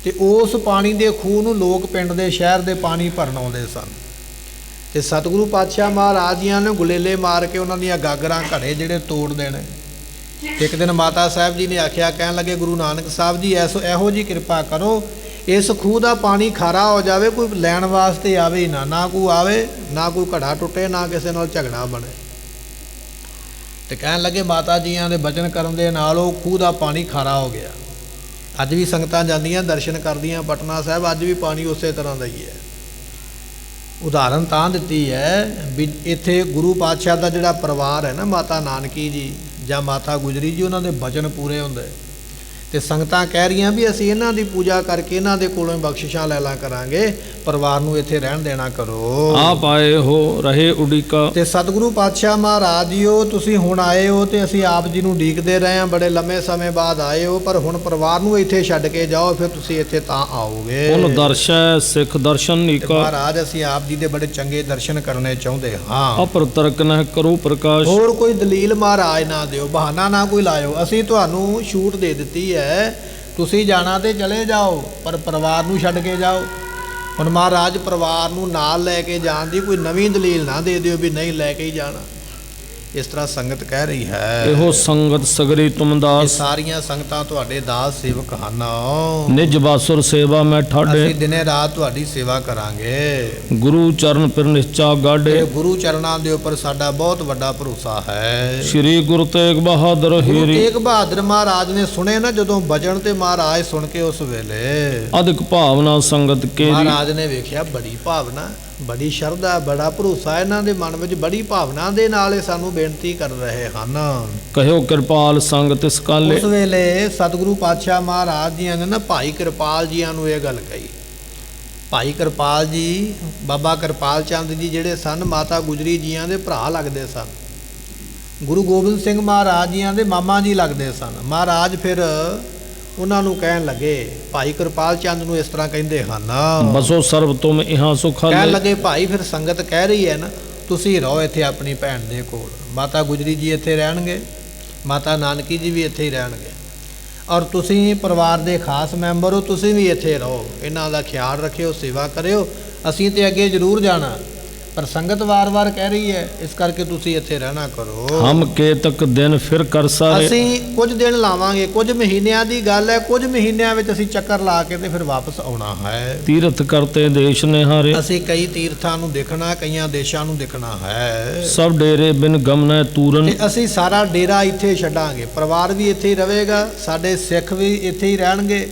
ਤੇ ਉਸ ਪਾਣੀ ਦੇ ਖੂਹ ਨੂੰ ਲੋਕ ਪਿੰਡ ਦੇ, ਸ਼ਹਿਰ ਦੇ ਪਾਣੀ ਭਰਨ ਆਉਂਦੇ ਸਨ। ਤੇ ਸਤਿਗੁਰੂ ਪਾਤਸ਼ਾਹ ਮਹਾਰਾਜ ਜੀਆਂ ਨੇ ਗੁਲੇਲੇ ਮਾਰ ਕੇ ਉਹਨਾਂ ਦੀਆਂ ਗਾਗਰਾਂ, ਘੜੇ ਜਿਹੜੇ ਤੋੜ ਦੇਣੇ। ਇੱਕ ਦਿਨ ਮਾਤਾ ਸਾਹਿਬ ਜੀ ਨੇ ਆਖਿਆ, ਕਹਿਣ ਲੱਗੇ, ਗੁਰੂ ਨਾਨਕ ਸਾਹਿਬ ਜੀ ਇਹੋ ਜੀ ਕਿਰਪਾ ਕਰੋ, ਇਸ ਖੂਹ ਦਾ ਪਾਣੀ ਖਾਰਾ ਹੋ ਜਾਵੇ, ਕੋਈ ਲੈਣ ਵਾਸਤੇ ਆਵੇ ਹੀ ਨਾ, ਨਾ ਕੋਈ ਆਵੇ, ਨਾ ਕੋਈ ਘੜਾ ਟੁੱਟੇ, ਨਾ ਕਿਸੇ ਨਾਲ ਝਗੜਾ ਬਣੇ। ਤੇ ਕਹਿਣ ਲੱਗੇ, ਮਾਤਾ ਜੀਆਂ ਦੇ ਬਚਨ ਕਰਨ ਦੇ ਨਾਲ ਉਹ ਖੂਹ ਦਾ ਪਾਣੀ ਖਾਰਾ ਹੋ ਗਿਆ। ਅੱਜ ਵੀ ਸੰਗਤਾਂ ਜਾਂਦੀਆਂ, ਦਰਸ਼ਨ ਕਰਦੀਆਂ ਪਟਨਾ ਸਾਹਿਬ, ਅੱਜ ਵੀ ਪਾਣੀ ਉਸੇ ਤਰ੍ਹਾਂ ਦਾ ਹੀ ਹੈ। ਉਦਾਹਰਨ ਤਾਂ ਦਿੱਤੀ ਹੈ ਵੀ ਇੱਥੇ ਗੁਰੂ ਪਾਤਸ਼ਾਹ ਦਾ ਜਿਹੜਾ ਪਰਿਵਾਰ ਹੈ ਨਾ, ਮਾਤਾ ਨਾਨਕੀ ਜੀ ਜਾਂ ਮਾਤਾ ਗੁਜਰੀ ਜੀ, ਉਹਨਾਂ ਦੇ ਬਚਨ ਪੂਰੇ ਹੁੰਦੇ। ਤੇ ਸੰਗਤਾਂ ਕਹਿ ਰਹੀਆਂ ਵੀ ਅਸੀਂ ਇਹਨਾਂ ਦੀ ਪੂਜਾ ਕਰਕੇ ਇਹਨਾਂ ਦੇ ਕੋਲੋਂ ਬਖਸ਼ਿਸ਼ਾਂ ਲੈ ਲਾ ਕਰਾਂਗੇ, ਪਰਿਵਾਰ ਨੂੰ ਇੱਥੇ ਰਹਿਣ ਦੇਣਾ ਕਰੋ। आप आए हो रहे उड़ीका, ਤੇ ਸਤਿਗੁਰੂ ਪਾਤਸ਼ਾਹ ਮਹਾਰਾਜ ਜੀਓ, ਤੁਸੀਂ ਹੁਣ ਆਏ ਹੋ ਤੇ ਅਸੀਂ ਆਪ ਜੀ ਨੂੰ ਉਡੀਕਦੇ ਰਹੇ ਹਾਂ, ਬੜੇ ਲੰਮੇ ਸਮੇਂ ਬਾਅਦ ਆਏ ਹੋ, ਪਰ ਹੁਣ ਪਰਿਵਾਰ ਨੂੰ ਇੱਥੇ ਛੱਡ ਕੇ ਜਾਓ, ਫਿਰ ਤੁਸੀਂ ਇੱਥੇ ਤਾਂ ਆਓਗੇ। उन दर्शै सिख दर्शन ਤੇ नीका, ਮਹਾਰਾਜ ਅਸੀਂ ਆਪ ਜੀ ਦੇ ਬੜੇ ਚੰਗੇ ਦਰਸ਼ਨ ਕਰਨੇ ਚਾਹੁੰਦੇ ਹਾਂ। अपर तर्क न करो प्रकाश, ਹੋਰ ਕੋਈ ਦਲੀਲ ਮਹਾਰਾਜ ਨਾ ਦਿਓ, ਬਹਾਨਾ ਨਾ ਕੋਈ ਲਾਇਓ। ਅਸੀਂ ਤੁਹਾਨੂੰ ਛੂਟ ਦੇ ਦਿੱਤੀ ਹੈ, ਤੁਸੀਂ ਜਾਣਾ ਤੇ ਚਲੇ ਜਾਓ, ਪਰ ਪਰਿਵਾਰ ਨੂੰ ਛੱਡ ਕੇ ਜਾਓ। ਹੁਣ ਮਹਾਰਾਜ ਪਰਿਵਾਰ ਨੂੰ ਨਾਲ ਲੈ ਕੇ ਜਾਣ ਦੀ ਕੋਈ ਨਵੀਂ ਦਲੀਲ ਨਾ ਦੇ ਦਿਓ ਵੀ ਨਹੀਂ ਲੈ ਕੇ ਹੀ ਜਾਣਾ। ਇਸ ਤਰ੍ਹਾਂ ਸੰਗਤ ਕਹਿ ਰਹੀ ਹੈ। एहो संगत सगरी तुम ਇਹ दास, ਸਾਰੀਆਂ ਸੰਗਤਾਂ ਤੁਹਾਡੇ ਦਾਸ ਸੇਵਕ ਹਨ। निज बासुर सेवा में ठाडे, ਅਸੀਂ ਦਿਨੇ ਰਾਤ ਤੁਹਾਡੀ ਸੇਵਾ ਕਰਾਂਗੇ। गुरु चरण पर निश्चा गाडे, ਤੇ ਗੁਰੂ ਚਰਨਾਂ ਦੇ ਉੱਪਰ ਸਾਡਾ ਬਹੁਤ ਵੱਡਾ ਭਰੋਸਾ ਹੈ। श्री गुरु तेग बहादुर ਗੁਰੂ हीरी, ਤੇਗ ਬਹਾਦਰ ਮਹਾਰਾਜ ਨੇ ਸੁਣੇ ਨਾ ਜਦੋਂ ਬਚਨ, ਤੇ ਮਹਾਰਾਜ ਸੁਣ ਕੇ ਉਸ ਵੇਲੇ अधिक भावना संगत केरी, ਮਹਾਰਾਜ ਨੇ ਵੇਖਿਆ ਬੜੀ ਭਾਵਨਾ, ਬੜੀ ਸ਼ਰਧਾ, ਬੜਾ ਭਰੋਸਾ ਇਹਨਾਂ ਦੇ ਮਨ ਵਿੱਚ, ਬੜੀ ਭਾਵਨਾ ਦੇ ਨਾਲ ਇਹ ਸਾਨੂੰ ਬੇਨਤੀ ਕਰ ਰਹੇ ਹਨ। कहो कृपाल संग तिस काले, ਉਸ ਵੇਲੇ ਸਤਿਗੁਰੂ ਪਾਤਸ਼ਾਹ ਮਹਾਰਾਜ ਜੀਆਂ ਨੇ ਨਾ ਭਾਈ ਕਿਰਪਾਲ ਜੀਆਂ ਨੂੰ ਇਹ ਗੱਲ ਕਹੀ। ਭਾਈ ਕਿਰਪਾਲ ਜੀ, ਬਾਬਾ ਕਿਰਪਾਲ ਚੰਦ ਜੀ ਜਿਹੜੇ ਸਨ, ਮਾਤਾ ਗੁਜਰੀ ਜੀਆਂ ਦੇ ਭਰਾ ਲੱਗਦੇ ਸਨ। ਗੁਰੂ ਗੋਬਿੰਦ ਸਿੰਘ ਮਹਾਰਾਜ ਜੀਆਂ ਦੇ ਮਾਮਾ ਜੀ ਲੱਗਦੇ ਸਨ। ਮਹਾਰਾਜ ਫਿਰ ਉਹਨਾਂ ਨੂੰ ਕਹਿਣ ਲੱਗੇ, ਭਾਈ ਕਿਰਪਾਲ ਚੰਦ ਨੂੰ ਇਸ ਤਰ੍ਹਾਂ ਕਹਿੰਦੇ ਹਨ। बसो सर्व तुम यहाँ ਕਹਿਣ सुखाले, ਲੱਗੇ, ਭਾਈ ਫਿਰ ਸੰਗਤ ਕਹਿ ਰਹੀ ਹੈ ਨਾ, ਤੁਸੀਂ ਰਹੋ ਇੱਥੇ ਆਪਣੀ ਭੈਣ ਦੇ ਕੋਲ। ਮਾਤਾ ਗੁਜਰੀ ਜੀ ਇੱਥੇ ਰਹਿਣਗੇ, ਮਾਤਾ ਨਾਨਕੀ ਜੀ ਵੀ ਇੱਥੇ ਹੀ ਰਹਿਣਗੇ, ਔਰ ਤੁਸੀਂ ਪਰਿਵਾਰ ਦੇ ਖਾਸ ਮੈਂਬਰ ਹੋ, ਤੁਸੀਂ ਵੀ ਇੱਥੇ ਰਹੋ, ਇਹਨਾਂ ਦਾ ਖਿਆਲ ਰੱਖਿਓ, ਸੇਵਾ ਕਰਿਓ। ਅਸੀਂ ਤੇ ਅੱਗੇ ਜ਼ਰੂਰ ਜਾਣਾ, ਪਰ ਸੰਗਤ ਵਾਰ-ਵਾਰ ਕਹਿ ਰਹੀ ਹੈ, ਇਸ ਕਰਕੇ ਤੁਸੀਂ ਇੱਥੇ ਰਹਿਣਾ ਕਰੋ। हम के तक दिन फिर कर सारे, ਅਸੀਂ ਕੁਝ ਦਿਨ ਲਾਵਾਂਗੇ, ਕੁਝ ਮਹੀਨਿਆਂ ਦੀ ਗੱਲ ਹੈ, ਕੁਝ ਮਹੀਨਿਆਂ ਵਿੱਚ ਅਸੀਂ ਚੱਕਰ ਲਾ ਕੇ ਤੇ ਫਿਰ ਵਾਪਸ ਆਉਣਾ ਹੈ। तीर्थ करते देश निहारे, ਅਸੀਂ ਕਈ ਤੀਰਥਾਂ ਨੂੰ ਦੇਖਣਾ, ਕਈਆਂ ਦੇਸ਼ਾਂ ਨੂੰ ਦੇਖਣਾ ਹੈ। सब डेरे बिन गमन तूरन, ਤੇ ਅਸੀਂ ਸਾਰਾ ਡੇਰਾ ਇੱਥੇ ਛੱਡਾਂਗੇ, ਪਰਿਵਾਰ ਵੀ ਇੱਥੇ ਹੀ ਰਹੇਗਾ, ਸਾਡੇ ਸਿੱਖ ਵੀ ਇੱਥੇ ਹੀ ਰਹਿਣਗੇ,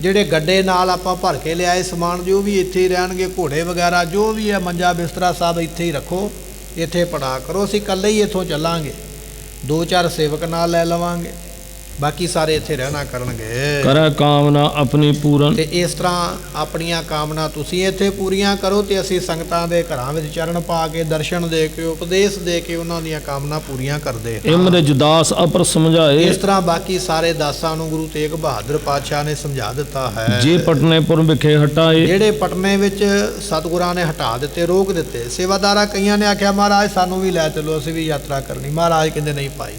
ਜਿਹੜੇ ਗੱਡੇ ਨਾਲ ਆਪਾਂ ਭਰ ਕੇ ਲਿਆਏ ਸਮਾਨ ਜੋ ਵੀ ਇੱਥੇ ਹੀ ਰਹਿਣਗੇ, ਘੋੜੇ ਵਗੈਰਾ ਜੋ ਵੀ ਹੈ, ਮੰਜਾ ਬਿਸਤਰਾ ਸਭ ਇੱਥੇ ਹੀ ਰੱਖੋ, ਇੱਥੇ ਪੜਾ ਕਰੋ। ਅਸੀਂ ਇਕੱਲੇ ਹੀ ਇੱਥੋਂ ਚੱਲਾਂਗੇ, 2-4 ਸੇਵਕ ਨਾਲ ਲੈ ਲਵਾਂਗੇ, ਬਾਕੀ ਸਾਰੇ ਇੱਥੇ ਰਹਿਣਾ ਕਰਨਗੇ। करे कामना अपनी पूरन, ਤੇ ਇਸ ਤਰ੍ਹਾਂ ਆਪਣੀਆਂ ਕਾਮਨਾ ਤੁਸੀਂ ਇੱਥੇ ਪੂਰੀਆਂ ਕਰੋ, ਤੇ ਅਸੀਂ ਸੰਗਤਾਂ ਦੇ ਘਰਾਂ ਵਿੱਚ ਚਰਨ ਪਾ ਕੇ, ਦਰਸ਼ਨ ਦੇ ਕੇ, ਉਪਦੇਸ਼ ਦੇ ਕੇ ਉਹਨਾਂ ਦੀਆਂ ਕਾਮਨਾ ਪੂਰੀਆਂ ਕਰਦੇ ਹਾਂ। इमरज दास अपर समझाए, ਇਸ ਤਰ੍ਹਾਂ ਬਾਕੀ ਸਾਰੇ ਦਾਸਾਂ ਨੂੰ ਗੁਰੂ ਤੇਗ ਬਹਾਦਰ ਪਾਤਸ਼ਾਹ ਨੇ ਸਮਝਾ ਦਿੱਤਾ ਹੈ। जे पटनेपुर विखे हटाए, ਜਿਹੜੇ ਪਟਨੇ ਵਿੱਚ ਸਤਿਗੁਰਾਂ ਨੇ ਹਟਾ ਦਿੱਤੇ, ਰੋਕ ਦਿੱਤੇ। ਸੇਵਾਦਾਰਾਂ ਕਈਆਂ ਨੇ ਆਖਿਆ, ਮਹਾਰਾਜ ਸਾਨੂੰ ਵੀ ਲੈ ਚਲੋ, ਅਸੀਂ ਵੀ ਯਾਤਰਾ ਕਰਨੀ। ਮਹਾਰਾਜ ਕਹਿੰਦੇ, ਨਹੀਂ ਭਾਈ,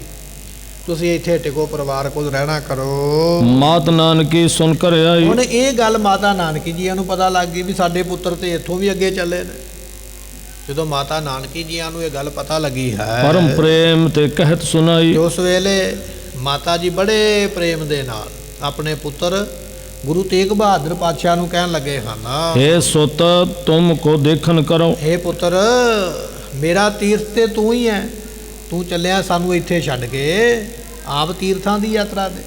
ਤੁਸੀਂ ਇੱਥੇ ਟਿਕੋ, ਪਰਿਵਾਰ ਕੋਲ ਰਹਿਣਾ ਕਰੋ। मात नानकी सुनकर आई, ਹੁਣ ਇਹ ਗੱਲ ਮਾਤਾ ਨਾਨਕੀ ਜੀਆਂ ਨੂੰ ਪਤਾ ਲੱਗ ਗਈ ਵੀ ਸਾਡੇ ਪੁੱਤਰ ਤੇ ਇੱਥੋਂ ਵੀ ਅੱਗੇ ਚੱਲੇ ਨੇ। ਜਦੋਂ ਮਾਤਾ ਨਾਨਕੀ ਜੀਆਂ ਨੂੰ ਇਹ ਗੱਲ ਪਤਾ ਲੱਗੀ ਹੈ, परम प्रेम ते कहत सुनाई, ਤੇ ਉਸ ਵੇਲੇ ਮਾਤਾ ਜੀ ਬੜੇ ਪ੍ਰੇਮ ਦੇ ਨਾਲ ਆਪਣੇ ਪੁੱਤਰ ਗੁਰੂ ਤੇਗ ਬਹਾਦਰ ਪਾਤਸ਼ਾਹ ਨੂੰ ਕਹਿਣ ਲੱਗੇ ਹਨ, हे ਸੁਤ ਤੁਮ ਕੋ ਦੇਖਨ ਕਰੋ। हे ਪੁੱਤਰ, ਮੇਰਾ ਤੀਰਥ ਤੇ ਤੂੰ ਹੀ ਹੈ, ਤੂੰ ਚੱਲਿਆ ਸਾਨੂੰ ਇੱਥੇ ਛੱਡ ਕੇ ਆਪ ਤੀਰਥਾਂ ਦੀ ਯਾਤਰਾ ਤੇ,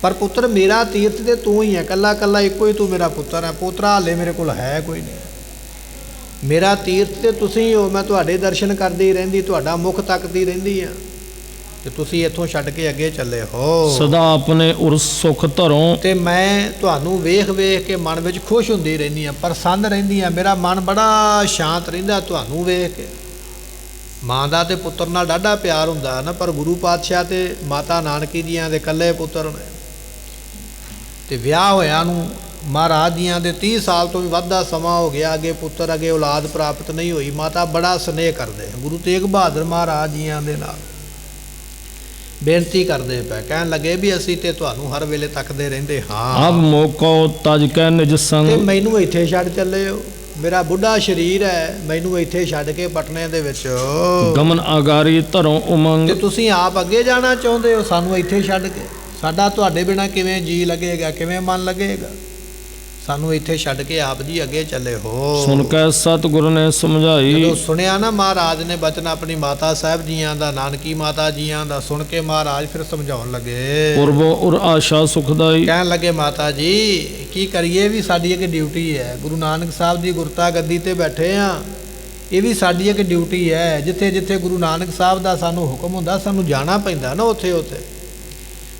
ਪਰ ਪੁੱਤਰ ਮੇਰਾ ਤੀਰਥ ਤੇ ਤੂੰ ਹੀ ਹੈ, ਕੱਲਾ ਕੱਲਾ ਇੱਕੋ ਹੀ ਤੂੰ ਮੇਰਾ ਪੁੱਤਰ ਹੈ, ਪੋਤਰਾ ਹਾਲੇ ਮੇਰੇ ਕੋਲ ਹੈ ਕੋਈ ਨਹੀਂ। ਮੇਰਾ ਤੀਰਥ ਤੇ ਤੁਸੀਂ ਹੋ, ਮੈਂ ਤੁਹਾਡੇ ਦਰਸ਼ਨ ਕਰਦੀ ਰਹਿੰਦੀ, ਤੁਹਾਡਾ ਮੁਖ ਤੱਕਦੀ ਰਹਿੰਦੀ ਆ, ਤੇ ਤੁਸੀਂ ਇੱਥੋਂ ਛੱਡ ਕੇ ਅੱਗੇ ਚੱਲੇ ਹੋ। ਸਦਾ ਆਪਣੇ ਉਰ ਸੁਖ ਧਰੋਂ। ਤੇ ਮੈਂ ਤੁਹਾਨੂੰ ਵੇਖ ਵੇਖ ਕੇ ਮਨ ਵਿੱਚ ਖੁਸ਼ ਹੁੰਦੀ ਰਹਿੰਦੀ ਆ, ਪ੍ਰਸੰਨ ਰਹਿੰਦੀ ਆ, ਮੇਰਾ ਮਨ ਬੜਾ ਸ਼ਾਂਤ ਰਹਿੰਦਾ ਤੁਹਾਨੂੰ ਵੇਖ ਕੇ। ਮਾਂ ਦਾ ਤੇ ਪੁੱਤਰ ਨਾਲ ਡਾਢਾ ਪਿਆਰ ਹੁੰਦਾ ਨਾ, ਪਰ ਗੁਰੂ ਪਾਤਸ਼ਾਹ ਤੇ ਮਾਤਾ ਨਾਨਕੀ ਜੀਆਂ ਦੇ ਇਕੱਲੇ ਪੁੱਤਰ ਨੇ, ਤੇ ਵਿਆਹ ਹੋਇਆ ਨੂੰ ਮਹਾਰਾਜ ਜੀਆਂ ਦੇ 30 ਸਾਲ ਤੋਂ ਵੀ ਵੱਧ ਦਾ ਸਮਾਂ ਹੋ ਗਿਆ, ਅੱਗੇ ਪੁੱਤਰ ਅੱਗੇ ਔਲਾਦ ਪ੍ਰਾਪਤ ਨਹੀਂ ਹੋਈ। ਮਾਤਾ ਬੜਾ ਸਨੇਹ ਕਰਦੇ ਗੁਰੂ ਤੇਗ ਬਹਾਦਰ ਮਹਾਰਾਜ ਜੀਆਂ ਦੇ ਨਾਲ, ਬੇਨਤੀ ਕਰਦੇ ਪਏ, ਕਹਿਣ ਲੱਗੇ ਵੀ ਅਸੀਂ ਤੇ ਤੁਹਾਨੂੰ ਹਰ ਵੇਲੇ ਤੱਕਦੇ ਰਹਿੰਦੇ ਹਾਂ, ਅਬ ਮੋਕੋ ਤਜ ਕੈ ਨਿਜ ਤੇ ਸੰਗ। ਮੈਨੂੰ ਇੱਥੇ ਛੱਡ ਚੱਲੇ ਹੋ, ਮੇਰਾ ਬੁੱਢਾ ਸਰੀਰ ਹੈ, ਮੈਨੂੰ ਇੱਥੇ ਛੱਡ ਕੇ ਪਟਨੇ ਦੇ ਵਿੱਚ, ਗਮਨ ਆਗਾਰੀ ਧਰੋਂ ਉਮੰਗ। ਤੇ ਤੁਸੀਂ ਆਪ ਅੱਗੇ ਜਾਣਾ ਚਾਹੁੰਦੇ ਹੋ ਸਾਨੂੰ ਇੱਥੇ ਛੱਡ ਕੇ, ਸਾਡਾ ਤੁਹਾਡੇ ਬਿਨਾਂ ਕਿਵੇਂ ਜੀ ਲੱਗੇਗਾ, ਕਿਵੇਂ ਮਨ ਲੱਗੇਗਾ, ਸਾਨੂੰ ਇੱਥੇ ਛੱਡ ਕੇ ਆਪ ਜੀ ਅੱਗੇ ਚੱਲੇ ਹੋ। ਸੁਣ ਕੇ ਸਤਿਗੁਰੂ ਨੇ ਸਮਝਾਈ। ਜਦੋਂ ਸੁਣਿਆ ਨਾ ਮਹਾਰਾਜ ਨੇ ਬਚਨ ਆਪਣੀ ਮਾਤਾ ਸਾਹਿਬ ਜੀਆਂ ਦਾ, ਨਾਨਕੀ ਮਾਤਾ ਜੀਆਂ ਦਾ, ਸੁਣ ਕੇ ਮਹਾਰਾਜ ਫਿਰ ਸਮਝਾਉਣ ਲੱਗੇ, ਪੁਰਬੋ ਉਰ ਆਸ਼ਾ ਸੁਖਦਾਈ। ਕਹਿਣ ਲੱਗੇ ਮਾਤਾ ਜੀ ਕੀ ਕਰੀਏ, ਵੀ ਸਾਡੀ ਇੱਕ ਡਿਊਟੀ ਹੈ, ਗੁਰੂ ਨਾਨਕ ਸਾਹਿਬ ਦੀ ਗੁਰਤਾ ਗੱਦੀ ਤੇ ਬੈਠੇ ਆ, ਇਹ ਵੀ ਸਾਡੀ ਇੱਕ ਡਿਊਟੀ ਹੈ, ਜਿੱਥੇ ਜਿੱਥੇ ਗੁਰੂ ਨਾਨਕ ਸਾਹਿਬ ਦਾ ਸਾਨੂੰ ਹੁਕਮ ਹੁੰਦਾ ਸਾਨੂੰ ਜਾਣਾ ਪੈਂਦਾ ਨਾ ਉੱਥੇ ਉੱਥੇ।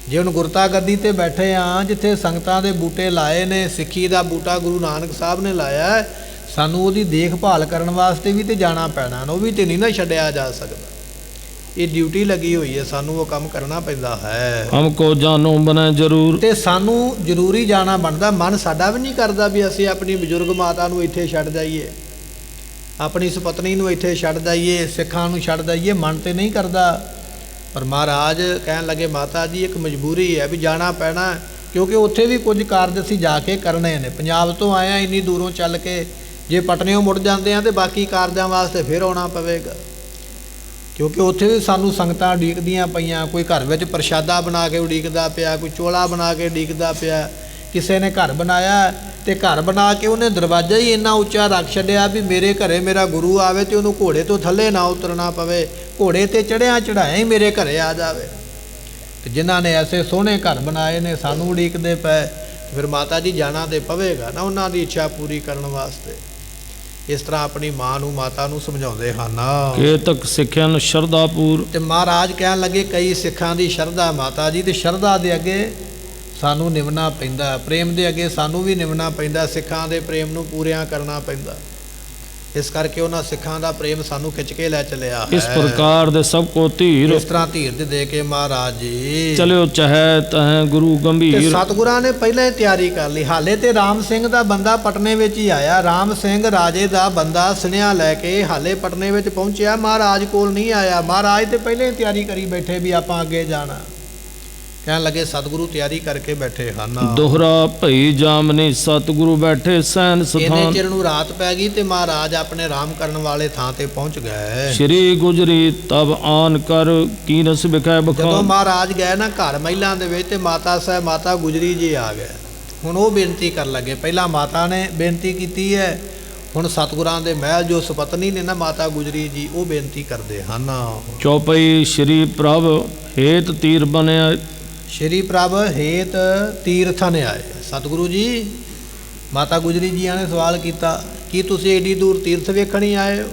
ਜੇ ਹੁਣ ਗੁਰਤਾ ਗੱਦੀ ਤੇ ਬੈਠੇ ਆ, ਜਿੱਥੇ ਸੰਗਤਾਂ ਦੇ ਬੂਟੇ ਲਾਏ ਨੇ, ਸਿੱਖੀ ਦਾ ਬੂਟਾ ਗੁਰੂ ਨਾਨਕ ਸਾਹਿਬ ਨੇ ਲਾਇਆ, ਸਾਨੂੰ ਉਹਦੀ ਦੇਖਭਾਲ ਕਰਨ ਵਾਸਤੇ ਵੀ ਤੇ ਜਾਣਾ ਪੈਣਾ ਨਾ, ਉਹ ਵੀ ਤੇ ਨਹੀਂ ਨਾ ਛੱਡਿਆ ਜਾ ਸਕਦਾ, ਇਹ ਡਿਊਟੀ ਲੱਗੀ ਹੋਈ ਹੈ, ਸਾਨੂੰ ਉਹ ਕੰਮ ਕਰਨਾ ਪੈਂਦਾ ਹੈ। ਹਮਕੋ ਜਾਨੋ ਬਨੇ ਜ਼ਰੂਰ। ਤੇ ਸਾਨੂੰ ਜ਼ਰੂਰੀ ਜਾਣਾ ਬਣਦਾ, ਮਨ ਸਾਡਾ ਵੀ ਨਹੀਂ ਕਰਦਾ ਵੀ ਅਸੀਂ ਆਪਣੀ ਬਜ਼ੁਰਗ ਮਾਤਾ ਨੂੰ ਇੱਥੇ ਛੱਡ ਜਾਈਏ, ਆਪਣੀ ਸੁਪਤਨੀ ਨੂੰ ਇੱਥੇ ਛੱਡ ਜਾਈਏ, ਸਿੱਖਾਂ ਨੂੰ ਛੱਡ ਜਾਈਏ, ਮਨ ਤੇ ਨਹੀਂ ਕਰਦਾ, ਪਰ ਮਹਾਰਾਜ ਕਹਿਣ ਲੱਗੇ ਮਾਤਾ ਜੀ ਇੱਕ ਮਜਬੂਰੀ ਹੈ ਵੀ ਜਾਣਾ ਪੈਣਾ, ਕਿਉਂਕਿ ਉੱਥੇ ਵੀ ਕੁਝ ਕਾਰਜ ਅਸੀਂ ਜਾ ਕੇ ਕਰਨੇ ਨੇ। ਪੰਜਾਬ ਤੋਂ ਆਏ ਆ ਇੰਨੀ ਦੂਰੋਂ ਚੱਲ ਕੇ, ਜੇ ਪਟਨਿਓਂ ਮੁੜ ਜਾਂਦੇ ਆ ਤੇ ਬਾਕੀ ਕਾਰਜਾਂ ਵਾਸਤੇ ਫਿਰ ਆਉਣਾ ਪਵੇਗਾ, ਕਿਉਂਕਿ ਉੱਥੇ ਵੀ ਸਾਨੂੰ ਸੰਗਤਾਂ ਉਡੀਕਦੀਆਂ ਪਈਆਂ, ਕੋਈ ਘਰ ਵਿੱਚ ਪ੍ਰਸ਼ਾਦਾ ਬਣਾ ਕੇ ਉਡੀਕਦਾ ਪਿਆ, ਕੋਈ ਚੋਲਾ ਬਣਾ ਕੇ ਉਡੀਕਦਾ ਪਿਆ, ਕਿਸੇ ਨੇ ਘਰ ਬਣਾਇਆ ਤੇ ਘਰ ਬਣਾ ਕੇ ਉਹਨੇ ਦਰਵਾਜ਼ਾ ਹੀ ਇੰਨਾ ਉੱਚਾ ਰੱਖ ਛੱਡਿਆ ਵੀ ਮੇਰੇ ਘਰੇ ਮੇਰਾ ਗੁਰੂ ਆਵੇ ਤੇ ਉਹਨੂੰ ਘੋੜੇ ਤੋਂ ਥੱਲੇ ਨਾ ਉਤਰਨਾ ਪਵੇ, ਘੋੜੇ ਤੇ ਚੜਿਆ ਚੜਾਇਆ ਹੀ ਮੇਰੇ ਘਰੇ ਆ ਜਾਵੇ। ਤੇ ਜਿਨ੍ਹਾਂ ਨੇ ਐਸੇ ਸੋਹਣੇ ਘਰ ਬਣਾਏ ਨੇ ਸਾਨੂੰ ਉਡੀਕਦੇ ਪਏ, ਫਿਰ ਮਾਤਾ ਜੀ ਜਾਣਾ ਤੇ ਪਵੇਗਾ ਨਾ ਉਹਨਾਂ ਦੀ ਇੱਛਾ ਪੂਰੀ ਕਰਨ ਵਾਸਤੇ। ਇਸ ਤਰ੍ਹਾਂ ਆਪਣੀ ਮਾਂ ਨੂੰ ਮਾਤਾ ਨੂੰ ਸਮਝਾਉਂਦੇ ਹਨ। ਕੇਤਕ ਸਿੱਖਿਆਨ ਸ਼ਰਧਾਪੂਰ। ਤੇ ਮਹਾਰਾਜ ਕਹਿਣ ਲੱਗੇ ਕਈ ਸਿੱਖਾਂ ਦੀ ਸ਼ਰਧਾ ਮਾਤਾ ਜੀ, ਤੇ ਸ਼ਰਧਾ ਦੇ ਅੱਗੇ ਸਾਨੂੰ ਨਿਭਣਾ ਪੈਂਦਾ, ਪ੍ਰੇਮ ਦੇ ਅੱਗੇ ਸਾਨੂੰ ਵੀ ਨਿਭਣਾ ਪੈਂਦਾ, ਸਿੱਖਾਂ ਦੇ ਪ੍ਰੇਮ ਨੂੰ ਪੂਰਿਆਂ ਕਰਨਾ ਪੈਂਦਾ, ਇਸ ਕਰਕੇ ਉਹਨਾਂ ਸਿੱਖਾਂ ਦਾ ਪ੍ਰੇਮ ਸਾਨੂੰ ਖਿੱਚ ਕੇ ਲੈ ਚਲਿਆ ਹੈ। ਇਸ ਪ੍ਰਕਾਰ ਦੇ ਸਭ ਕੋ ਧੀਰ। ਇਸ ਤਰ੍ਹਾਂ ਧੀਰ ਦੇ ਕੇ ਮਹਾਰਾਜ ਜੀ ਚਲਿਓ ਚਾਹੇ ਤਹ ਗੁਰੂ ਤੇ ਗੰਭੀਰ। ਸਤਿਗੁਰਾਂ ਨੇ ਪਹਿਲਾਂ ਹੀ ਤਿਆਰੀ ਕਰ ਲਈ, ਹਾਲੇ ਤੇ ਰਾਮ ਸਿੰਘ ਦਾ ਬੰਦਾ ਪਟਨੇ ਵਿੱਚ ਹੀ ਆਇਆ, ਰਾਮ ਸਿੰਘ ਰਾਜੇ ਦਾ ਬੰਦਾ ਸੁਨੇਹਾ ਲੈ ਕੇ ਹਾਲੇ ਪਟਨੇ ਵਿੱਚ ਪਹੁੰਚਿਆ, ਮਹਾਰਾਜ ਕੋਲ ਨਹੀਂ ਆਇਆ। ਮਹਾਰਾਜ ਤੇ ਪਹਿਲਾਂ ਹੀ ਤਿਆਰੀ ਕਰੀ ਬੈਠੇ ਵੀ ਆਪਾਂ ਅੱਗੇ ਜਾਣਾ, ਕਹਿਣ ਲੱਗੇ ਸਤਿਗੁਰੂ ਤਿਆਰੀ ਕਰਕੇ ਬੈਠੇ ਹਨ। ਦੋਹਰਾ ਭਈ ਜਾਮਨੀ ਸਤਿਗੁਰੂ ਬੈਠੇ ਸੈਨ ਇਹਨੇ ਸਥਾਨ। ਚਿਰ ਨੂੰ ਰਾਤ ਪੈ ਗਈ ਤੇ ਮਹਾਰਾਜ ਆਪਣੇ ਆਰਾਮ ਕਰਨ ਵਾਲੇ ਥਾਂ ਤੇ ਪਹੁੰਚ ਗਏ। ਸ਼੍ਰੀ ਗੁਜਰੀ ਤਬ ਆਨ ਕਰ ਕੀਨਸ ਵਿਖੇ ਜਦੋਂ ਬਖਾਨ। ਮਹਾਰਾਜ ਗਏ ਨਾ ਘਰ ਮਹਿਲਾਂ ਦੇ ਵਿੱਚ, ਤੇ ਮਾਤਾ ਸਾਹਿਬ ਮਾਤਾ ਗੁਜਰੀ ਜੀ ਆ ਗਏ। ਹੁਣ ਉਹ ਬੇਨਤੀ ਕਰਨ ਲੱਗੇ, ਪਹਿਲਾਂ ਮਾਤਾ ਨੇ ਬੇਨਤੀ ਕੀਤੀ ਹੈ, ਹੁਣ ਸਤਿਗੁਰਾਂ ਦੇ ਮਹਿਲ ਜੋ ਸੁਪਤਨੀ ਨੇ ਨਾ ਮਾਤਾ ਗੁਜਰੀ ਜੀ, ਉਹ ਬੇਨਤੀ ਕਰਦੇ ਹਨ। ਚੌਪਈ ਸ਼੍ਰੀ ਪ੍ਰਭ ਹੇਤ ਤੀਰ ਬਣਿਆ। ਸ਼੍ਰੀ ਪ੍ਰਭ ਹੇਤ ਤੀਰਥਨ ਆਏ। ਸਤਿਗੁਰੂ ਜੀ ਮਾਤਾ ਗੁਜਰੀ ਜੀਆਂ ਨੇ ਸਵਾਲ ਕੀਤਾ, ਕੀ ਤੁਸੀਂ ਏਡੀ ਦੂਰ ਤੀਰਥ ਵੇਖਣ ਹੀ ਆਏ ਹੋ?